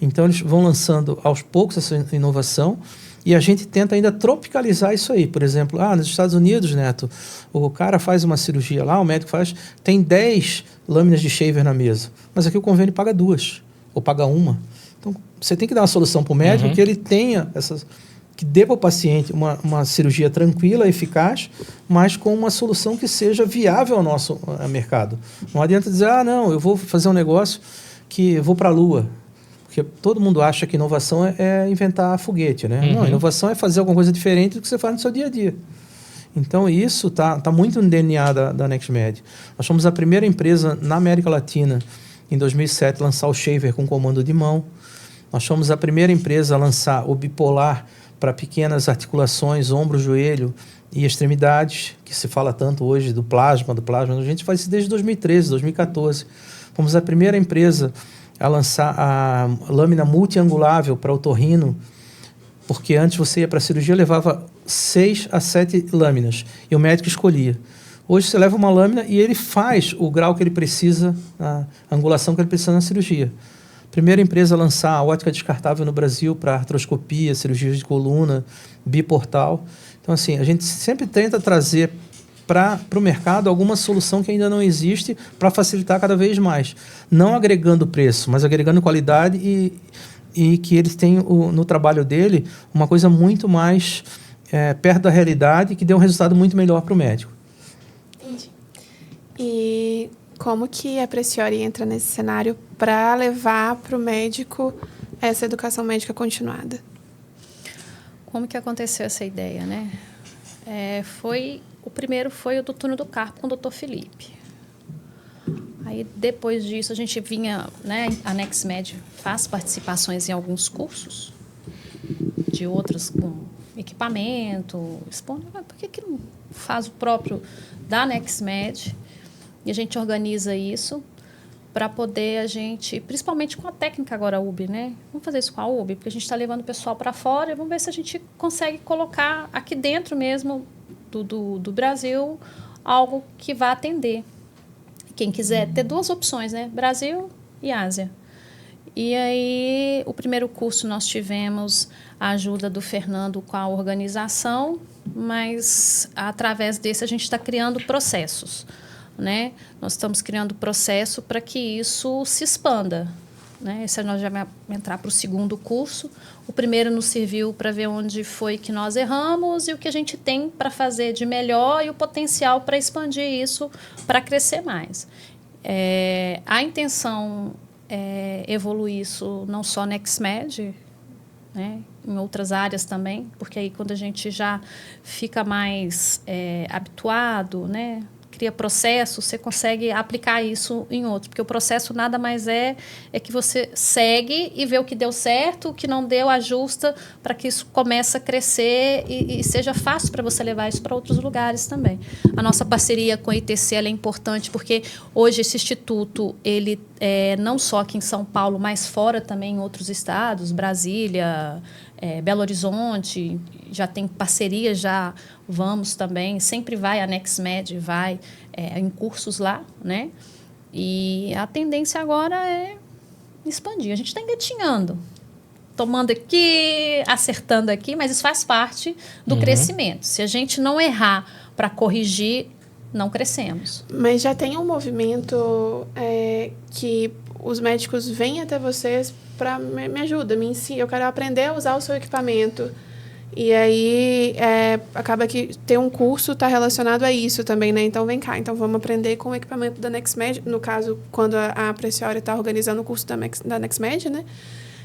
Então, eles vão lançando aos poucos essa inovação e a gente tenta ainda tropicalizar isso aí. Por exemplo, nos Estados Unidos, Neto, o cara faz uma cirurgia lá, o médico tem 10 lâminas de shaver na mesa, mas aqui o convênio paga 2 ou paga 1. Então, você tem que dar uma solução para o médico que ele tenha que dê para o paciente uma cirurgia tranquila, eficaz, mas com uma solução que seja viável ao nosso mercado. Não adianta dizer, não, eu vou fazer um negócio que eu vou para a Lua. Porque todo mundo acha que inovação é inventar foguete, né? Não, inovação é fazer alguma coisa diferente do que você faz no seu dia a dia. Então, isso tá muito no DNA da NextMed. Nós fomos a primeira empresa na América Latina, em 2007, a lançar o shaver com comando de mão. Nós fomos a primeira empresa a lançar o bipolar para pequenas articulações, ombro, joelho e extremidades, que se fala tanto hoje do plasma. A gente faz isso desde 2013, 2014. Fomos a primeira empresa a lançar a lâmina multiangulável para otorrino, porque antes você ia para a cirurgia, levava 6 a 7 lâminas e o médico escolhia. Hoje você leva uma lâmina e ele faz o grau que ele precisa, a angulação que ele precisa na cirurgia. Primeira empresa a lançar a ótica descartável no Brasil para artroscopia, cirurgias de coluna, biportal. Então, assim, a gente sempre tenta trazer para o mercado alguma solução que ainda não existe para facilitar cada vez mais. Não agregando preço, mas agregando qualidade e que eles têm no trabalho dele uma coisa muito mais perto da realidade, que dê um resultado muito melhor para o médico. Entendi. E como que a Preciore entra nesse cenário para levar para o médico essa educação médica continuada? Como que aconteceu essa ideia, né? O primeiro foi o do Túnel do Carpo com o Dr. Felipe. Aí, depois disso, a gente vinha, né? A NextMed faz participações em alguns cursos, de outros com equipamento, expondo, por que não faz o próprio da NextMed? E a gente organiza isso para poder a gente, principalmente com a técnica agora UB, né? Vamos fazer isso com a UB, porque a gente está levando o pessoal para fora e vamos ver se a gente consegue colocar aqui dentro mesmo do Brasil algo que vá atender. Quem quiser ter 2 opções, né? Brasil e Ásia. E aí, o primeiro curso nós tivemos a ajuda do Fernando com a organização, mas através desse a gente está criando processos, né? Nós estamos criando processo para que isso se expanda, né? Esse nós já vamos entrar para o segundo curso. O primeiro nos serviu para ver onde foi que nós erramos e o que a gente tem para fazer de melhor e o potencial para expandir isso, para crescer mais. A intenção é evoluir isso não só na NextMed, né, em outras áreas também, porque aí quando a gente já fica mais habituado, né, cria processo, você consegue aplicar isso em outros, porque o processo nada mais é que você segue e vê o que deu certo, o que não deu, ajusta para que isso comece a crescer e seja fácil para você levar isso para outros lugares também. A nossa parceria com a ITC ela é importante porque hoje esse instituto, ele não só aqui em São Paulo, mas fora também em outros estados, Brasília, Belo Horizonte, já tem parceria, já vamos também, sempre vai, a NextMed vai em cursos lá, né? E a tendência agora é expandir. A gente está engatinhando, tomando aqui, acertando aqui, mas isso faz parte do crescimento. Se a gente não errar para corrigir, não crescemos. Mas já tem um movimento que os médicos vêm até vocês para me ajuda, me ensina, eu quero aprender a usar o seu equipamento. E aí, acaba que ter um curso está relacionado a isso também, né? Então, vem cá. Então, vamos aprender com o equipamento da NextMed. No caso, quando a Preciore está organizando o curso da NextMed, né?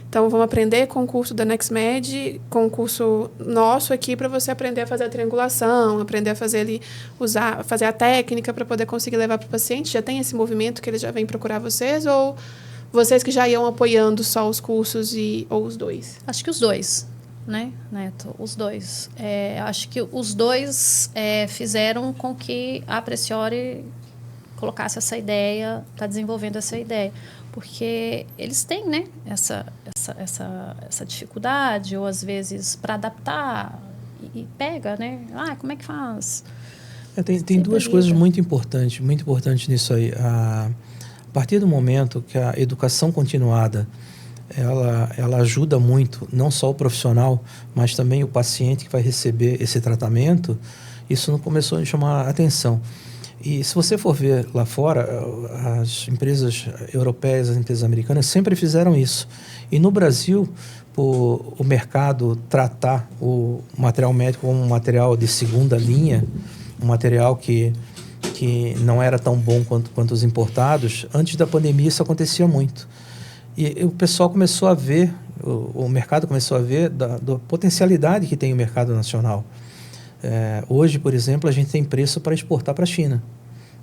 Então, vamos aprender com o curso da NextMed, com o curso nosso aqui, para você aprender a fazer a triangulação, aprender a fazer ali, fazer a técnica para poder conseguir levar para o paciente. Já tem esse movimento que eles já vêm procurar vocês? Ou vocês que já iam apoiando só os cursos ou os dois? Acho que os dois. Né, Neto? Os dois. Acho que os dois fizeram com que a Preciore colocasse essa ideia, está desenvolvendo essa ideia. Porque eles têm, né, essa dificuldade, ou às vezes para adaptar, e pega, né? Como é que faz? Tem 2 coisas muito importantes nisso aí. A partir do momento que a educação continuada ela ajuda muito, não só o profissional, mas também o paciente que vai receber esse tratamento, isso não começou a chamar a atenção. E se você for ver lá fora, as empresas europeias, as empresas americanas sempre fizeram isso. E no Brasil, por o mercado tratar o material médico como um material de segunda linha, um material que não era tão bom quanto os importados, antes da pandemia isso acontecia muito. E o pessoal começou a ver, o mercado começou a ver da potencialidade que tem o mercado nacional. Hoje, por exemplo, a gente tem preço para exportar para a China.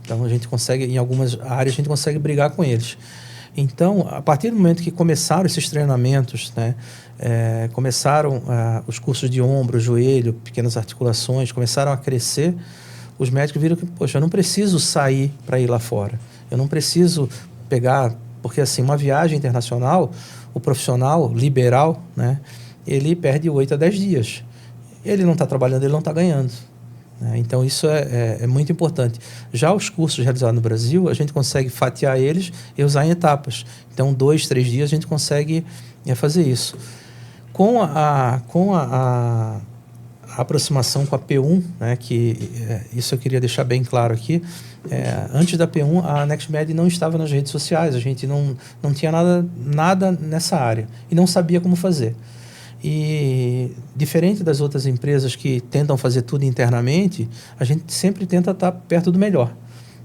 Então, a gente consegue, em algumas áreas, a gente consegue brigar com eles. Então, a partir do momento que começaram esses treinamentos, né, começaram os cursos de ombro, joelho, pequenas articulações, começaram a crescer, os médicos viram que, poxa, eu não preciso sair para ir lá fora. Eu não preciso pegar... Porque, assim, uma viagem internacional, o profissional liberal, né, ele perde 8 a 10 dias. Ele não está trabalhando, ele não está ganhando. Então, isso é muito importante. Já os cursos realizados no Brasil, a gente consegue fatiar eles e usar em etapas. Então, 2, 3 dias a gente consegue fazer isso. Com a aproximação com a P1, né, que isso eu queria deixar bem claro aqui, antes da P1, a NextMed não estava nas redes sociais, a gente não tinha nada nessa área e não sabia como fazer. E, diferente das outras empresas que tentam fazer tudo internamente, a gente sempre tenta estar perto do melhor,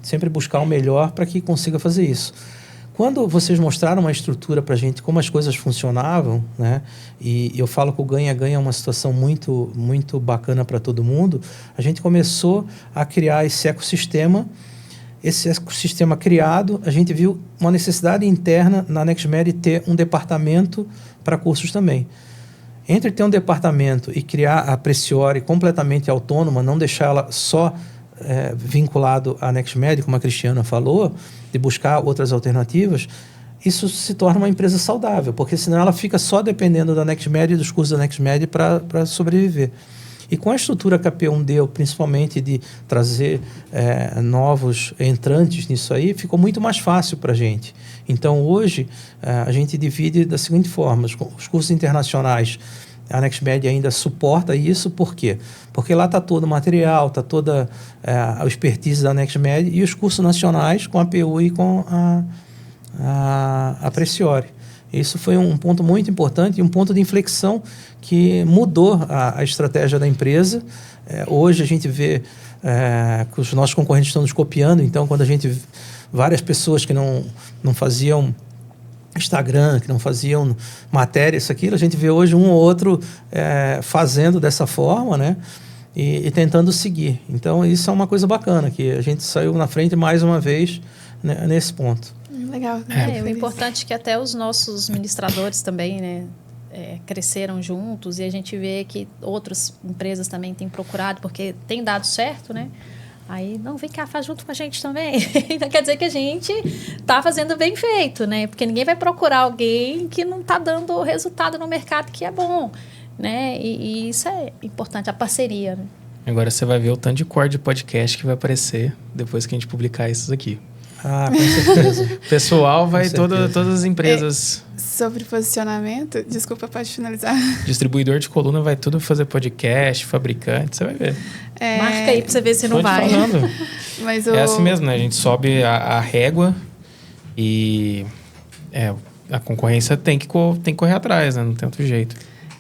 sempre buscar o melhor para que consiga fazer isso. Quando vocês mostraram uma estrutura para a gente, como as coisas funcionavam, né, e eu falo que o ganha-ganha é uma situação muito, muito bacana para todo mundo, a gente começou a criar esse ecossistema. Esse ecossistema criado, a gente viu uma necessidade interna na NextMed ter um departamento para cursos também. Entre ter um departamento e criar a Preciore completamente autônoma, não deixar ela só vinculado à NextMed, como a Cristiana falou, de buscar outras alternativas, isso se torna uma empresa saudável, porque senão ela fica só dependendo da NextMed e dos cursos da NextMed para sobreviver. E com a estrutura que a P1 deu, principalmente de trazer novos entrantes nisso aí, ficou muito mais fácil para a gente. Então, hoje, a gente divide da seguinte forma: os cursos internacionais, a NextMed ainda suporta isso. Por quê? Porque lá está todo o material, está toda a expertise da NextMed, e os cursos nacionais com a PU e com a Preciore. Isso foi um ponto muito importante e um ponto de inflexão que mudou a estratégia da empresa. Hoje a gente vê que os nossos concorrentes estão nos copiando. Então, quando a gente... Várias pessoas que não faziam Instagram, que não faziam matéria, isso, aquilo, a gente vê hoje um ou outro fazendo dessa forma, né? E tentando seguir. Então, isso é uma coisa bacana, que a gente saiu na frente mais uma vez, né, nesse ponto. Legal. O importante é que até os nossos ministradores também, né, cresceram juntos, e a gente vê que outras empresas também têm procurado, porque tem dado certo, né? Aí, não, vem cá, faz junto com a gente também. Então, quer dizer que a gente está fazendo bem feito, né? Porque ninguém vai procurar alguém que não está dando resultado no mercado que é bom, né? E isso é importante, a parceria, né? Agora você vai ver o tanto de core de podcast que vai aparecer depois que a gente publicar isso aqui. Ah, com certeza. O pessoal vai, todas as empresas... Sobre posicionamento, desculpa, pode finalizar. Distribuidor de coluna vai tudo fazer podcast, fabricante, você vai ver. Marca aí pra você ver se não vai. Falando. Mas É assim mesmo, né? A gente sobe a régua e a concorrência tem que correr atrás, né? Não tem outro jeito.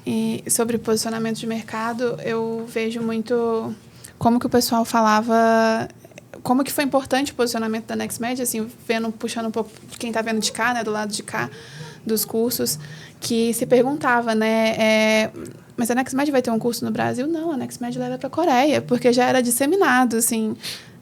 E sobre posicionamento de mercado, eu vejo muito como que o pessoal falava... Como que foi importante o posicionamento da NextMed, assim, puxando um pouco quem está vendo de cá, né, do lado de cá dos cursos, que se perguntava, né, mas a NextMed vai ter um curso no Brasil? Não, a NextMed leva para a Coreia, porque já era disseminado, assim,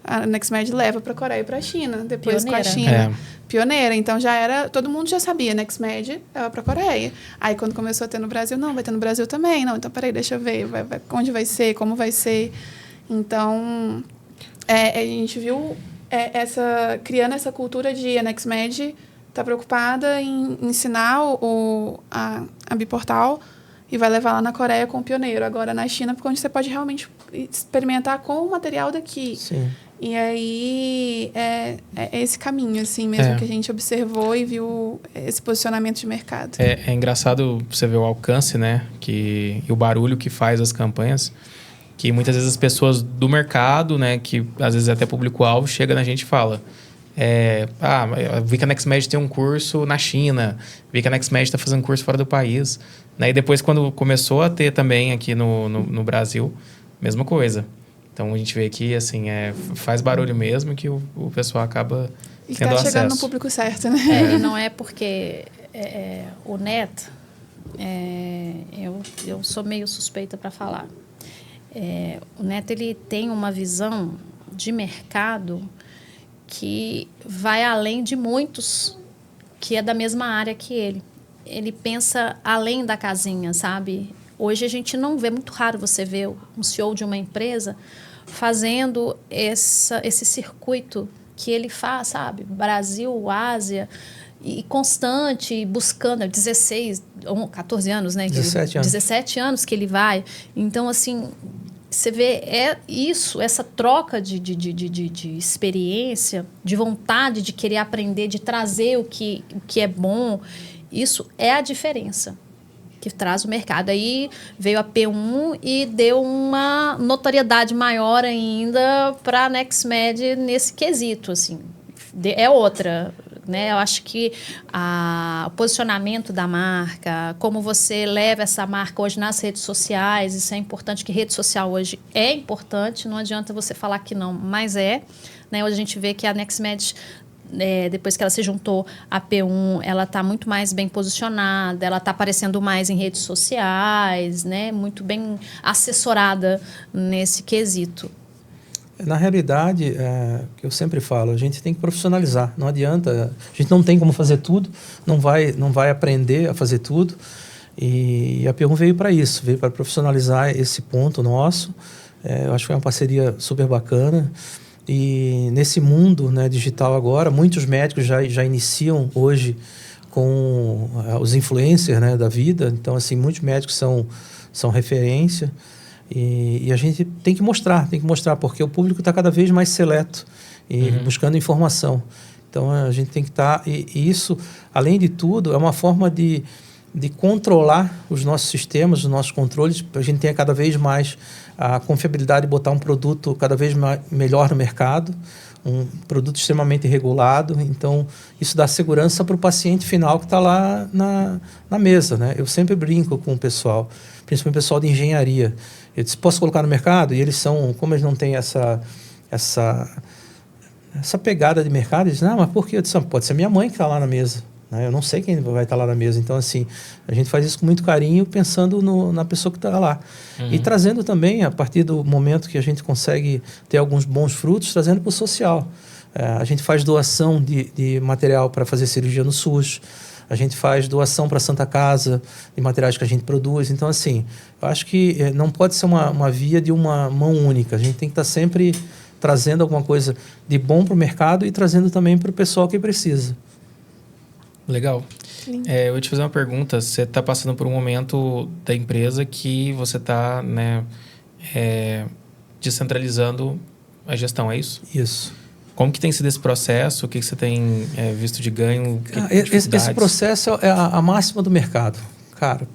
a NextMed leva para a Coreia e para a China, depois Pioneira. com a China. Pioneira, então já era, todo mundo já sabia, NextMed leva para a Coreia. Aí quando começou a ter no Brasil, não, vai ter no Brasil também, não, então peraí, deixa eu ver, onde vai ser, como vai ser. Então... a gente viu criando essa cultura de a NextMed está preocupada em ensinar a Biportal e vai levar lá na Coreia com o pioneiro. Agora na China, porque onde você pode realmente experimentar com o material daqui. Sim. E aí é esse caminho assim mesmo que a gente observou e viu esse posicionamento de mercado. É engraçado você ver o alcance, né? E o barulho que faz as campanhas. Que muitas vezes as pessoas do mercado, né, que às vezes até público-alvo, chega na gente e fala: vi que a NextMed tem um curso na China, vi que a NextMed está fazendo curso fora do país. Né? E depois, quando começou a ter também aqui no Brasil, mesma coisa. Então, a gente vê que, assim, faz barulho mesmo, que o pessoal acaba tendo acesso. Está chegando no público certo, né? E não é porque o Neto, eu sou meio suspeita para falar. O Neto ele tem uma visão de mercado que vai além de muitos que é da mesma área que ele. Ele pensa além da casinha, sabe? Hoje a gente não vê, muito raro você ver um CEO de uma empresa fazendo esse circuito que ele faz, sabe? Brasil, Ásia, e constante, buscando 14 anos, né? 17 anos. 17 anos que ele vai. Então, assim, você vê essa troca de experiência, de vontade de querer aprender, de trazer o que é bom. Isso é a diferença que traz o mercado. Aí veio a P1 e deu uma notoriedade maior ainda para a NextMed nesse quesito. Assim. É outra, né? Eu acho que o posicionamento da marca, como você leva essa marca hoje nas redes sociais, isso é importante, que rede social hoje é importante, não adianta você falar que não, mas é. Né? Hoje a gente vê que a NextMed, depois que ela se juntou à P1, ela está muito mais bem posicionada, ela está aparecendo mais em redes sociais, né? Muito bem assessorada nesse quesito. Na realidade, que eu sempre falo, a gente tem que profissionalizar. Não adianta, a gente não tem como fazer tudo, não vai aprender a fazer tudo. E a P1 veio para isso, veio para profissionalizar esse ponto nosso. Eu acho que foi uma parceria super bacana. E nesse mundo, né, digital agora, muitos médicos já iniciam hoje com os influencers, né, da vida. Então, assim, muitos médicos são referência. E a gente tem que mostrar, porque o público está cada vez mais seleto e buscando informação. Então, a gente tem que estar... E isso, além de tudo, é uma forma de controlar os nossos sistemas, os nossos controles, para a gente tenha cada vez mais a confiabilidade de botar um produto cada vez melhor no mercado, um produto extremamente regulado. Então, isso dá segurança para o paciente final que está lá na mesa, né? Eu sempre brinco com o pessoal, principalmente o pessoal de engenharia. Eu disse, posso colocar no mercado? E eles como eles não têm essa pegada de mercado, eles dizem, não, mas por quê? Eu disse, pode ser minha mãe que está lá na mesa. Eu não sei quem vai estar lá na mesa. Então, assim, a gente faz isso com muito carinho, pensando na pessoa que está lá. E trazendo também, a partir do momento que a gente consegue ter alguns bons frutos, trazendo para o social. A gente faz doação de material para fazer cirurgia no SUS. A gente faz doação para a Santa Casa de materiais que a gente produz. Então, assim, eu acho que não pode ser uma via de uma mão única. A gente tem que estar sempre trazendo alguma coisa de bom para o mercado e trazendo também para o pessoal que precisa. Legal. Eu vou te fazer uma pergunta. Você está passando por um momento da empresa que você está, né, descentralizando a gestão, é isso? Isso. Como que tem sido esse processo? O que você tem visto de ganho? Esse processo é a máxima do mercado. Cara,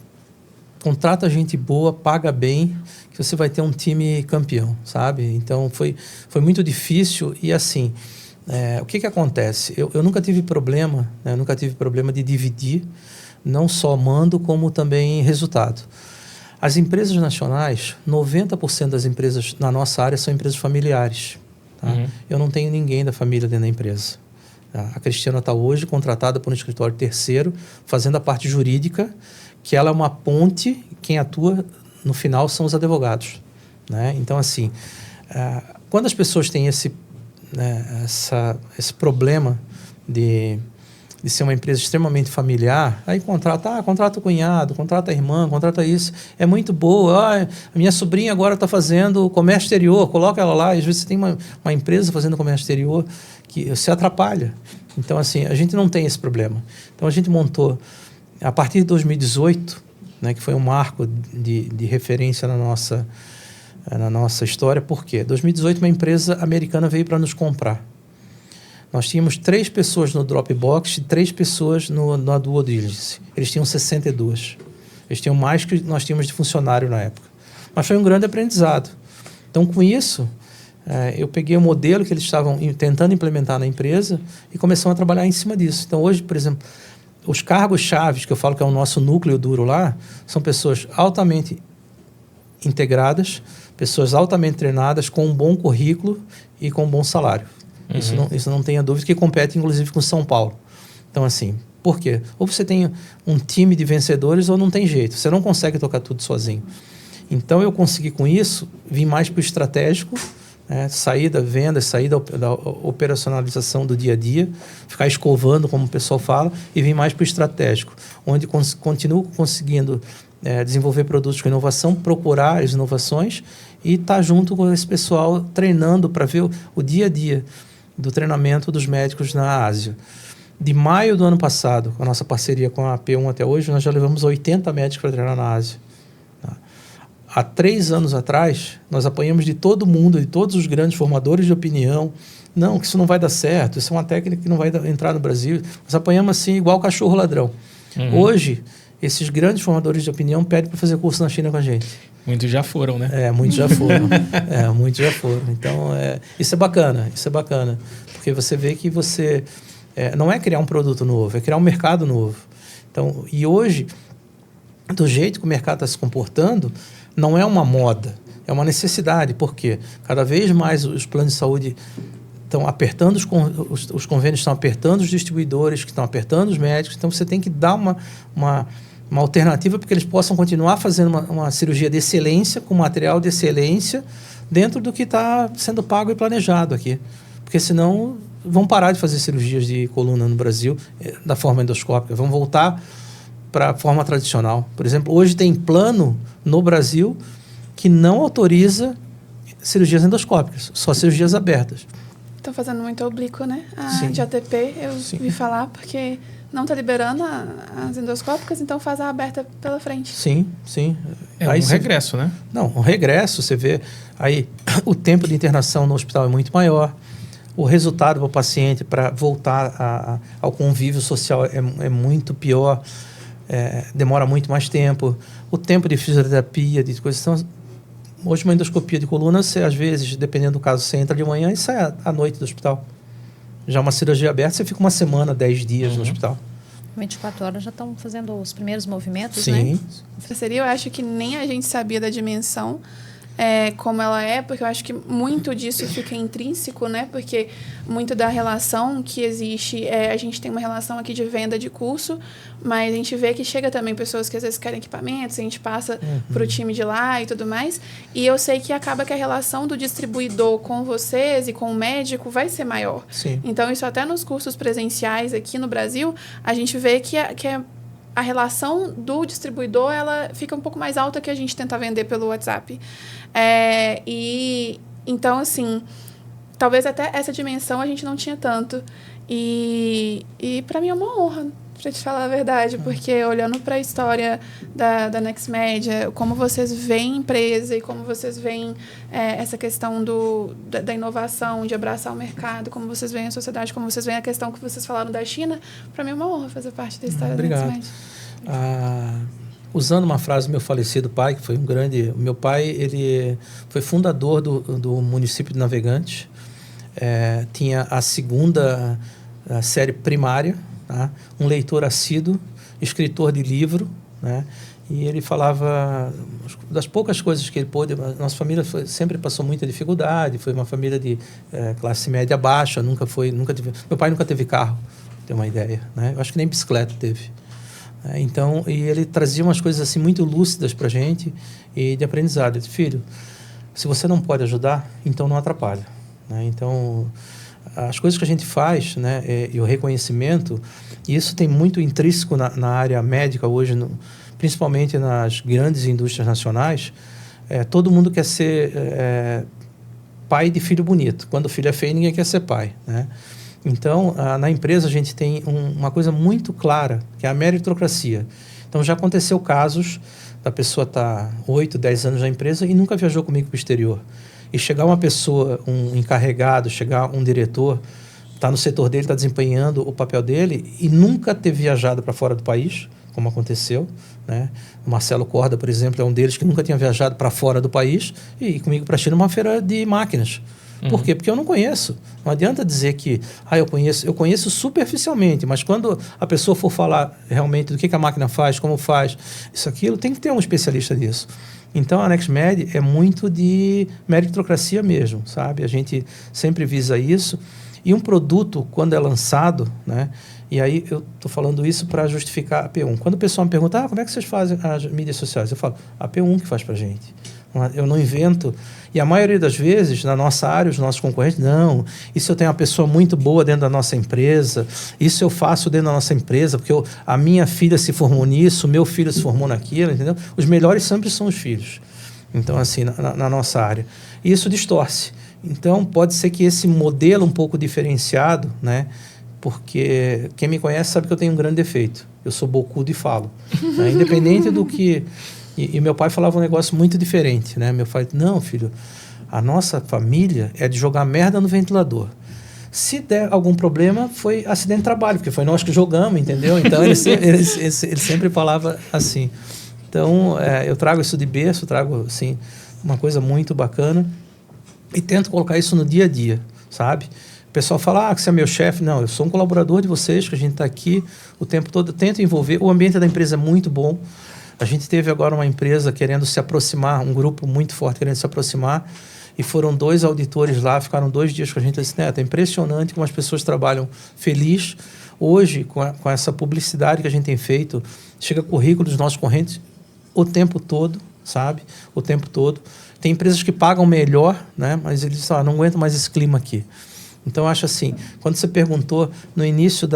contrata gente boa, paga bem, que você vai ter um time campeão, sabe? Então, foi muito difícil e assim... o que acontece? Eu nunca tive problema, né? Nunca tive problema de dividir, não só mando, como também resultado. As empresas nacionais, 90% das empresas na nossa área são empresas familiares. Tá? Eu não tenho ninguém da família dentro da empresa. Tá? A Cristiana está hoje contratada por um escritório terceiro, fazendo a parte jurídica, que ela é uma ponte, quem atua no final são os advogados. Né? Então, assim, quando as pessoas têm esse problema de ser uma empresa extremamente familiar, aí contrata o cunhado, contrata a irmã, contrata isso, é muito boa, a minha sobrinha agora está fazendo comércio exterior, coloca ela lá, e às vezes você tem uma empresa fazendo comércio exterior que se atrapalha. Então, assim, a gente não tem esse problema. Então, a gente montou, a partir de 2018, né, que foi um marco de referência na nossa história. Por quê? Em 2018, uma empresa americana veio para nos comprar. Nós tínhamos 3 pessoas no Dropbox e 3 pessoas na Due Diligence. Eles tinham 62. Eles tinham mais que nós tínhamos de funcionário na época. Mas foi um grande aprendizado. Então, com isso, eu peguei o modelo que eles estavam tentando implementar na empresa e começamos a trabalhar em cima disso. Então, hoje, por exemplo, os cargos-chave, que eu falo que é o nosso núcleo duro lá, são pessoas altamente integradas, pessoas altamente treinadas, com um bom currículo e com um bom salário. Isso não tenha dúvida, que compete inclusive com São Paulo. Então, assim, por quê? Ou você tem um time de vencedores ou não tem jeito. Você não consegue tocar tudo sozinho. Então, eu consegui, com isso, vir mais para o estratégico, sair da venda, sair da operacionalização do dia a dia, ficar escovando, como o pessoal fala, e vir mais para o estratégico, onde continuo conseguindo desenvolver produtos com inovação, procurar as inovações e estar junto com esse pessoal treinando para ver o dia a dia do treinamento dos médicos na Ásia. De maio do ano passado, com a nossa parceria com a P1 até hoje, nós já levamos 80 médicos para treinar na Ásia. Há 3 anos atrás, nós apanhamos de todo mundo, de todos os grandes formadores de opinião. Não, que isso não vai dar certo, isso é uma técnica que não vai entrar no Brasil. Nós apanhamos assim, igual cachorro ladrão. Hoje, esses grandes formadores de opinião pedem para fazer curso na China com a gente. Muitos já foram, né? Muitos já foram. Muitos já foram. Então, isso é bacana, Porque você vê que você... não é criar um produto novo, é criar um mercado novo. Então, e hoje, do jeito que o mercado está se comportando, não é uma moda, é uma necessidade. Por quê? Cada vez mais os planos de saúde estão apertando, os convênios estão apertando os distribuidores, que estão apertando os médicos. Então, você tem que dar uma alternativa para que eles possam continuar fazendo uma cirurgia de excelência, com material de excelência, dentro do que está sendo pago e planejado aqui. Porque senão vão parar de fazer cirurgias de coluna no Brasil da forma endoscópica, vão voltar para a forma tradicional. Por exemplo, hoje tem plano no Brasil que não autoriza cirurgias endoscópicas, só cirurgias abertas. Estão fazendo muito oblíquo, né? A Sim. de ATP, eu vi falar, porque não está liberando as endoscópicas, então faz a aberta pela frente. Sim. É um regresso, né? Não, um regresso, você vê aí o tempo de internação no hospital é muito maior, o resultado para o paciente para voltar ao convívio social é muito pior, demora muito mais tempo, o tempo de fisioterapia, de coisas. Então, hoje uma endoscopia de coluna, você, às vezes, dependendo do caso, você entra de manhã e sai à noite do hospital. Já uma cirurgia aberta, você fica uma semana, 10 dias no hospital. 24 horas já estão fazendo os primeiros movimentos, Sim. né? Eu acho que nem a gente sabia da dimensão como ela é, porque eu acho que muito disso fica intrínseco, né? Porque muito da relação que existe, a gente tem uma relação aqui de venda de curso, mas a gente vê que chega também pessoas que às vezes querem equipamentos, a gente passa para o time de lá e tudo mais, e eu sei que acaba que a relação do distribuidor com vocês e com o médico vai ser maior. Sim. Então, isso até nos cursos presenciais aqui no Brasil, a gente vê que a relação do distribuidor, ela fica um pouco mais alta que a gente tenta vender pelo WhatsApp. Então, assim, talvez até essa dimensão a gente não tinha tanto. E para mim é uma honra, para te falar a verdade, porque olhando para a história da NextMed, como vocês veem a empresa e como vocês veem essa questão da inovação, de abraçar o mercado, como vocês veem a sociedade, como vocês veem a questão que vocês falaram da China, para mim é uma honra fazer parte da história da NextMed. Usando uma frase do meu falecido pai, que foi um grande... Meu pai, ele foi fundador do município de Navegantes, tinha a segunda série primária, tá? Um leitor assíduo, escritor de livro, né? E ele falava das poucas coisas que ele pôde. Nossa família sempre passou muita dificuldade, foi uma família de classe média baixa, meu pai nunca teve carro, pra ter uma ideia, né? Eu acho que nem bicicleta teve. Então, e ele trazia umas coisas assim muito lúcidas para a gente e de aprendizado. Ele disse: filho, se você não pode ajudar, então não atrapalha, né? Então, as coisas que a gente faz, né, e o reconhecimento, isso tem muito intrínseco na área médica hoje, principalmente nas grandes indústrias nacionais. Todo mundo quer ser pai de filho bonito. Quando o filho é feio, ninguém quer ser pai, né? Então, na empresa a gente tem uma coisa muito clara, que é a meritocracia. Então, já aconteceu casos da pessoa estar 8, 10 anos na empresa e nunca viajou comigo para o exterior. E chegar uma pessoa, um encarregado, chegar um diretor, está no setor dele, está desempenhando o papel dele e nunca ter viajado para fora do país, como aconteceu, né? O Marcelo Corda, por exemplo, é um deles que nunca tinha viajado para fora do país e comigo para a China, uma feira de máquinas. Por quê? Porque eu não conheço. Não adianta dizer que eu conheço superficialmente, mas quando a pessoa for falar realmente do que a máquina faz, como faz, isso, aquilo, tem que ter um especialista nisso. Então, a NextMed é muito de meritocracia mesmo, sabe? A gente sempre visa isso. E um produto, quando é lançado, né, E aí eu estou falando isso para justificar a P1. Quando o pessoal me pergunta, como é que vocês fazem as mídias sociais? Eu falo, a P1 que faz para a gente. Eu não invento. E a maioria das vezes, na nossa área, os nossos concorrentes, não. Isso eu tenho uma pessoa muito boa dentro da nossa empresa. Isso eu faço dentro da nossa empresa, porque a minha filha se formou nisso, o meu filho se formou naquilo, entendeu? Os melhores sempre são os filhos. Então, assim, na nossa área. E isso distorce. Então, pode ser que esse modelo um pouco diferenciado, né? Porque quem me conhece sabe que eu tenho um grande defeito. Eu sou bocudo e falo. Né? Independente do que... E meu pai falava um negócio muito diferente, né? Meu pai, não, filho, a nossa família é de jogar merda no ventilador. Se der algum problema, foi acidente de trabalho, porque foi nós que jogamos, entendeu? Então, ele sempre falava assim. Então, eu trago isso de berço, trago, assim, uma coisa muito bacana e tento colocar isso no dia a dia, sabe? O pessoal fala, que você é meu chefe. Não, eu sou um colaborador de vocês, que a gente está aqui o tempo todo. Eu tento envolver. O ambiente da empresa é muito bom. A gente teve agora uma empresa querendo se aproximar, um grupo muito forte querendo se aproximar, e foram 2 auditores lá, ficaram 2 dias com a gente. Eu disse, Neto, é impressionante como as pessoas trabalham feliz. Hoje, com essa publicidade que a gente tem feito, chega currículo dos nossos concorrentes o tempo todo, sabe? O tempo todo. Tem empresas que pagam melhor, né? Mas eles dizem, não aguento mais esse clima aqui. Então, eu acho assim, quando você perguntou no início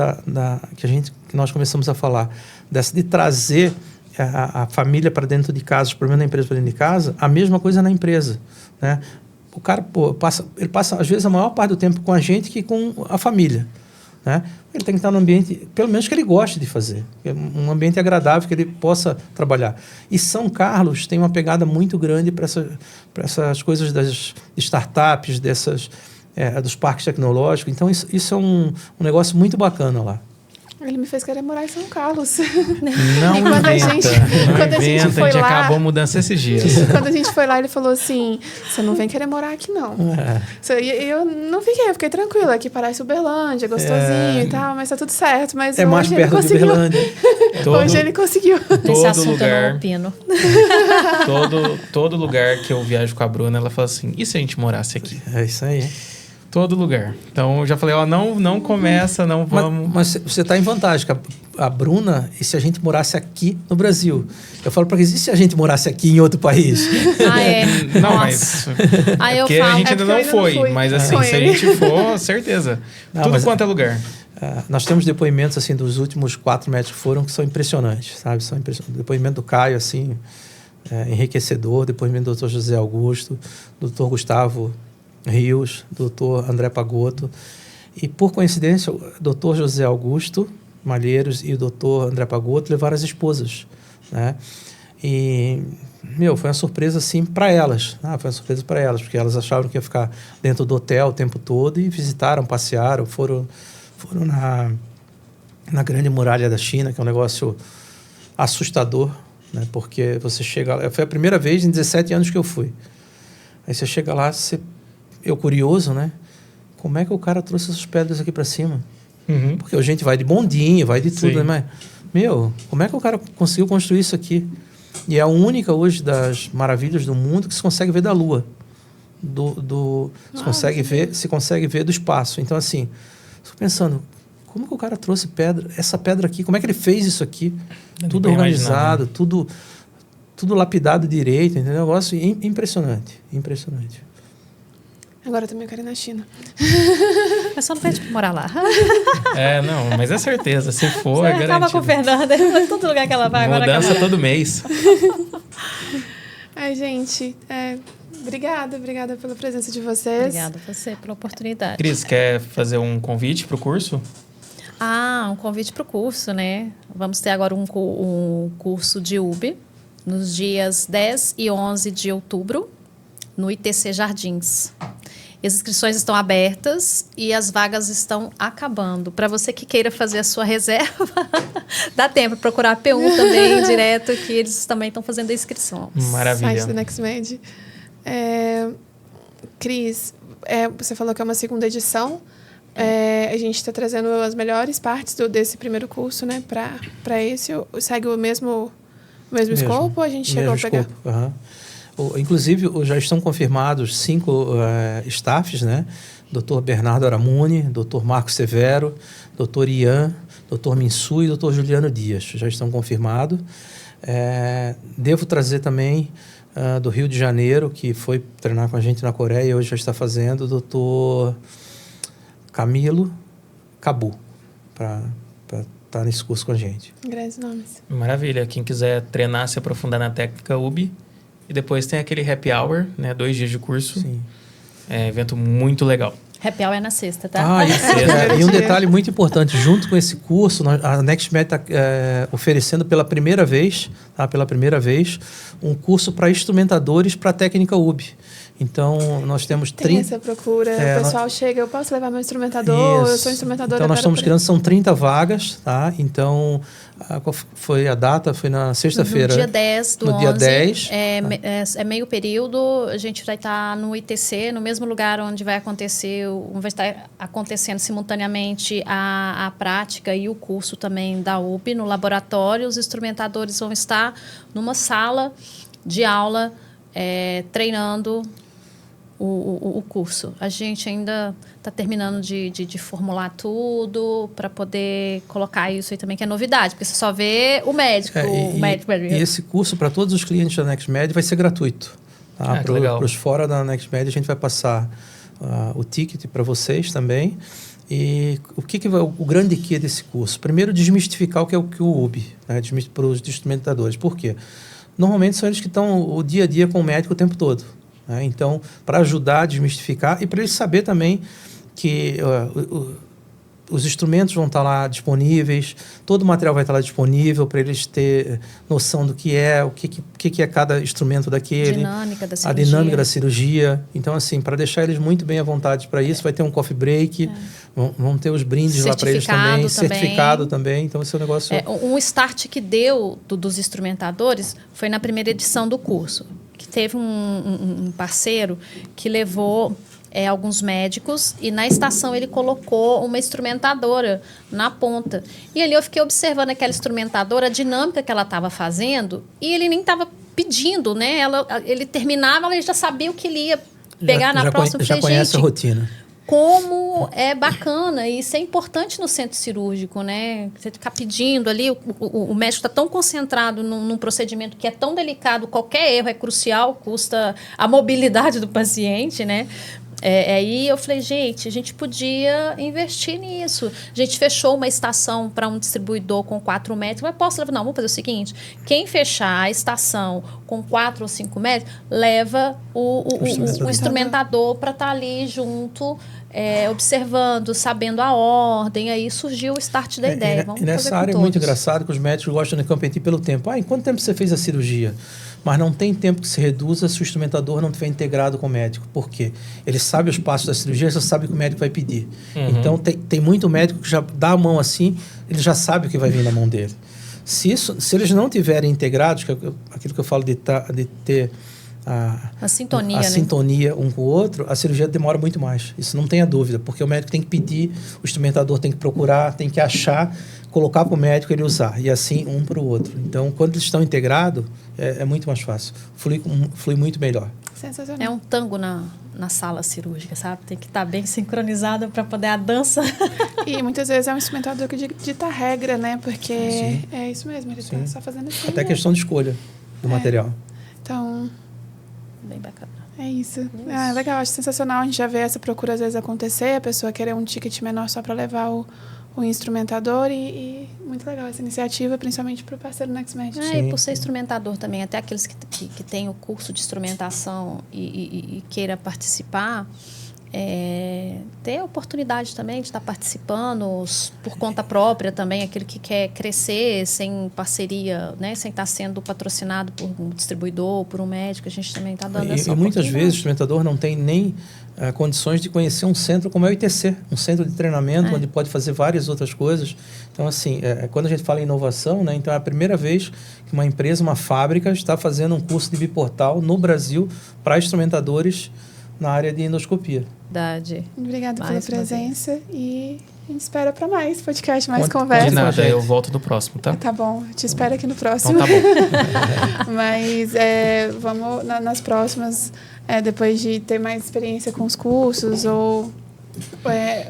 que nós começamos a falar, de trazer a família para dentro de casa, os problemas da empresa para dentro de casa, a mesma coisa na empresa, né? O cara ele passa, às vezes, a maior parte do tempo com a gente que com a família, né? Ele tem que estar num ambiente, pelo menos que ele goste de fazer, um ambiente agradável que ele possa trabalhar. E São Carlos tem uma pegada muito grande para essas coisas das startups, dos parques tecnológicos. Então, isso é um negócio muito bacana lá. Ele me fez querer morar em São Carlos. Não inventa, a gente lá, acabou a mudança esses dias. Quando a gente foi lá, ele falou assim, você não vem querer morar aqui, não. E eu não fiquei, eu fiquei tranquila. Aqui parece Uberlândia, gostosinho e tal, mas tá tudo certo. Mas é mais perto de Uberlândia. Hoje ele conseguiu. Nesse assunto eu não opino. Todo lugar que eu viajo com a Bruna, ela fala assim, e se a gente morasse aqui? É isso aí. Todo lugar. Então, eu já falei, não começa, não vamos... Mas você está em vantagem, a Bruna, e se a gente morasse aqui no Brasil? Eu falo para eles, e se a gente morasse aqui em outro país? Não, mas... Porque a gente ainda não foi, mas assim, se a gente for, certeza. Tudo quanto é lugar. Nós temos depoimentos, assim, dos últimos 4 médicos que foram, que são impressionantes, sabe? São impressionantes. Depoimento do Caio, assim, enriquecedor. Depoimento do Dr. José Augusto, do Dr. Gustavo Rios, doutor André Pagotto. E, por coincidência, o doutor José Augusto Malheiros e o doutor André Pagotto levaram as esposas, né? E, foi uma surpresa, assim, para elas. Foi uma surpresa para elas, porque elas achavam que ia ficar dentro do hotel o tempo todo e visitaram, passearam, foram na Grande Muralha da China, que é um negócio assustador, né? Porque você chega lá... Foi a primeira vez em 17 anos que eu fui. Aí você chega lá, eu curioso, né? Como é que o cara trouxe essas pedras aqui para cima? Uhum. Porque a gente vai de bondinho, vai de tudo, né? Mas, como é que o cara conseguiu construir isso aqui? E é a única hoje das maravilhas do mundo que se consegue ver da Lua. Se consegue ver do espaço. Então, assim, estou pensando, como que o cara trouxe essa pedra aqui? Como é que ele fez isso aqui? Tudo organizado, tudo lapidado direito, entendeu? Um negócio impressionante. Agora também eu quero ir na China. Mas só não pede pra morar lá. Não, mas é certeza. Se for, é garantido. Acaba com o Fernanda, em todo lugar que ela vai. Mudança todo mês. Ai, gente, obrigada pela presença de vocês. Obrigada a você pela oportunidade. Cris, quer fazer um convite pro curso? Um convite pro curso, né? Vamos ter agora um curso de UB nos dias 10 e 11 de outubro, no ITC Jardins. As inscrições estão abertas e as vagas estão acabando. Para você que queira fazer a sua reserva, dá tempo. Procurar a P1 também, direto, que eles também estão fazendo a inscrição. Maravilha. Site do NextMed. Cris, você falou que é uma segunda edição. A gente está trazendo as melhores partes desse primeiro curso, né? Para esse. Segue o mesmo escopo ou a gente chegou a pegar? Uhum. Inclusive, já estão confirmados 5 staffs, né? Dr. Bernardo Aramuni, Dr. Marcos Severo, Dr. Ian, Dr. Minsu e Dr. Juliano Dias, já estão confirmados. Devo trazer também do Rio de Janeiro, que foi treinar com a gente na Coreia e hoje já está fazendo, o Dr. Camilo Cabu, para estar nesse curso com a gente. Grandes nomes. Maravilha. Quem quiser treinar, se aprofundar na técnica UB. E depois tem aquele happy hour, né? 2 dias de curso. Sim. Evento muito legal. Happy hour é na sexta, tá? E um detalhe muito importante, junto com esse curso, a NextMed está oferecendo pela primeira vez, um curso para instrumentadores para a técnica UB. Então, nós temos... Tem essa procura, o pessoal chega, eu posso levar meu instrumentador, eu sou instrumentadora. Então, nós estamos criando, são 30 vagas, tá? Então, qual foi a data? Foi na sexta-feira. No dia 10 do 11. No dia 10. É meio período, a gente vai estar no ITC, no mesmo lugar onde vai estar acontecendo simultaneamente a prática e o curso também da UB, no laboratório. Os instrumentadores vão estar numa sala de aula, treinando o curso. A gente ainda está terminando de formular tudo para poder colocar isso aí também, que é novidade, porque você só vê o médico. E esse curso, para todos os clientes da NextMed, vai ser gratuito. Tá? Para os fora da NextMed, a gente vai passar o ticket para vocês também. E o grande quê desse curso? Primeiro, desmistificar o que é o UB, né? Para os instrumentadores. Por quê? Normalmente são eles que estão o dia a dia com o médico o tempo todo. Né? Então, para ajudar a desmistificar e para eles saber também que os instrumentos vão estar lá disponíveis, todo o material vai estar lá disponível para eles ter noção do que é, o que é cada instrumento daquele. A dinâmica da cirurgia. Então, assim, para deixar eles muito bem à vontade para isso, vai ter um coffee break, vão ter os brindes lá para eles também, certificado também. Então, esse é um negócio... Um start que deu dos instrumentadores foi na primeira edição do curso, que teve um parceiro que levou... alguns médicos, e na estação ele colocou uma instrumentadora na ponta. E ali eu fiquei observando aquela instrumentadora, a dinâmica que ela estava fazendo, e ele nem estava pedindo, né? Ele terminava, ele já sabia o que ele ia pegar na próxima. Já conhece a rotina. Como é bacana, e isso é importante no centro cirúrgico, né? Você ficar pedindo ali, o médico está tão concentrado num procedimento que é tão delicado, qualquer erro é crucial, custa a mobilidade do paciente, né? Aí eu falei, gente, a gente podia investir nisso. A gente fechou uma estação para um distribuidor com 4 médicos, mas posso levar? Não, vamos fazer o seguinte, quem fechar a estação com 4 ou 5 médicos, leva o instrumentador para estar ali junto, observando, sabendo a ordem. Aí surgiu o start da ideia. E nessa área é muito engraçado que os médicos gostam de competir pelo tempo. Em quanto tempo você fez a cirurgia? Mas não tem tempo que se reduza se o instrumentador não estiver integrado com o médico. Por quê? Ele sabe os passos da cirurgia, já sabe o que o médico vai pedir. Então, tem muito médico que já dá a mão assim, ele já sabe o que vai vir na mão dele. Se eles não tiverem integrados, que é aquilo que eu falo de ter a sintonia, né? Sintonia um com o outro, a cirurgia demora muito mais. Isso não tenha dúvida, porque o médico tem que pedir, o instrumentador tem que procurar, tem que achar, colocar para o médico ele usar, e assim um para o outro. Então, quando eles estão integrados, é muito mais fácil, flui muito melhor. Sensacional. É um tango na sala cirúrgica, sabe? Tem que estar bem sincronizado para poder a dança. E muitas vezes é um instrumentador que dita a regra, né? Porque é isso mesmo, ele está só fazendo assim. Até questão de escolha do material. Então... Bem bacana. É isso. Legal, acho sensacional. A gente já vê essa procura às vezes acontecer, a pessoa querer um ticket menor só para levar o instrumentador e muito legal essa iniciativa, principalmente para o parceiro NextMed. E por ser instrumentador também, até aqueles que têm o curso de instrumentação e queira participar, ter a oportunidade também de estar participando por conta própria também, aquele que quer crescer sem parceria, né, sem estar sendo patrocinado por um distribuidor, por um médico, a gente também está dando essa oportunidade. E muitas vezes o instrumentador não tem nem condições de conhecer um centro como é o ITC, um centro de treinamento onde pode fazer várias outras coisas. Então, assim, quando a gente fala em inovação, né, então é a primeira vez que uma empresa, uma fábrica, está fazendo um curso de biportal no Brasil para instrumentadores na área de endoscopia. Verdade. Obrigada pela presença e a gente espera para mais podcast, mais conversa. De nada, eu volto no próximo, tá? Tá bom, eu te espero aqui no próximo. Então tá bom. Mas vamos nas próximas, depois de ter mais experiência com os cursos ou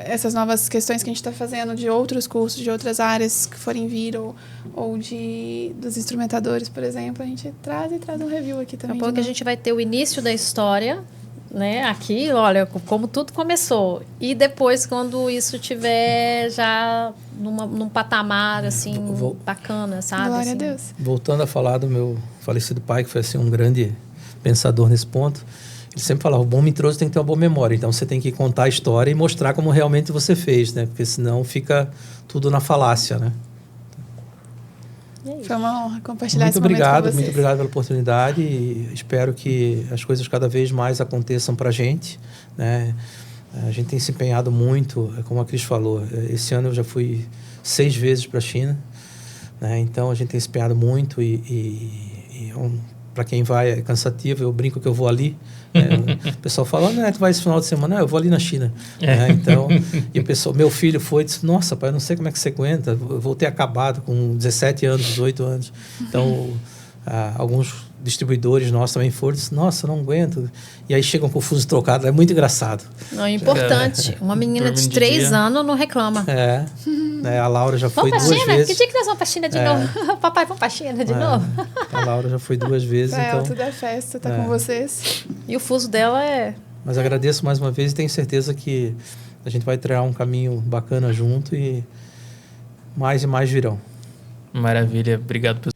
essas novas questões que a gente está fazendo de outros cursos, de outras áreas que forem vir, ou dos instrumentadores, por exemplo, a gente traz um review aqui também. Daqui a pouco a gente vai ter o início da história, né? Aqui, olha, como tudo começou. E depois, quando isso tiver já num patamar, assim, bacana, sabe? Glória assim. a Deus. Voltando a falar do meu falecido pai, que foi assim, um grande pensador nesse ponto, ele sempre falava, o bom mentiroso tem que ter uma boa memória. Então, você tem que contar a história e mostrar como realmente você fez, né? Porque senão fica tudo na falácia, né? Foi uma honra compartilhar esse momento com vocês. Muito obrigado pela oportunidade e espero que as coisas cada vez mais aconteçam para a gente, né? A gente tem se empenhado muito, como a Cris falou, esse ano eu já fui 6 vezes para a China, né? Então a gente tem se empenhado muito para quem vai é cansativo, eu brinco que eu vou ali, né? O pessoal fala, né, tu vai esse final de semana? Eu vou ali na China. Né? Então, e o pessoal, meu filho foi e disse, nossa, pai, eu não sei como é que você aguenta, eu vou ter acabado com 17 anos, 18 anos. Então, alguns distribuidores nossos também foram e disseram, nossa, eu não aguento. E aí chegam com o fuso trocado, é muito engraçado. Não, é importante. Uma menina de 3 anos não reclama. A Laura já foi 2 vezes. Que dia que nós vamos pra China de novo? Papai, vamos pra China de novo? A Laura já foi 2 vezes. Pra então, ela tudo é festa, tá com vocês. E o fuso dela é... Mas agradeço mais uma vez e tenho certeza que a gente vai trilhar um caminho bacana junto e mais virão. Maravilha. Obrigado, pessoal.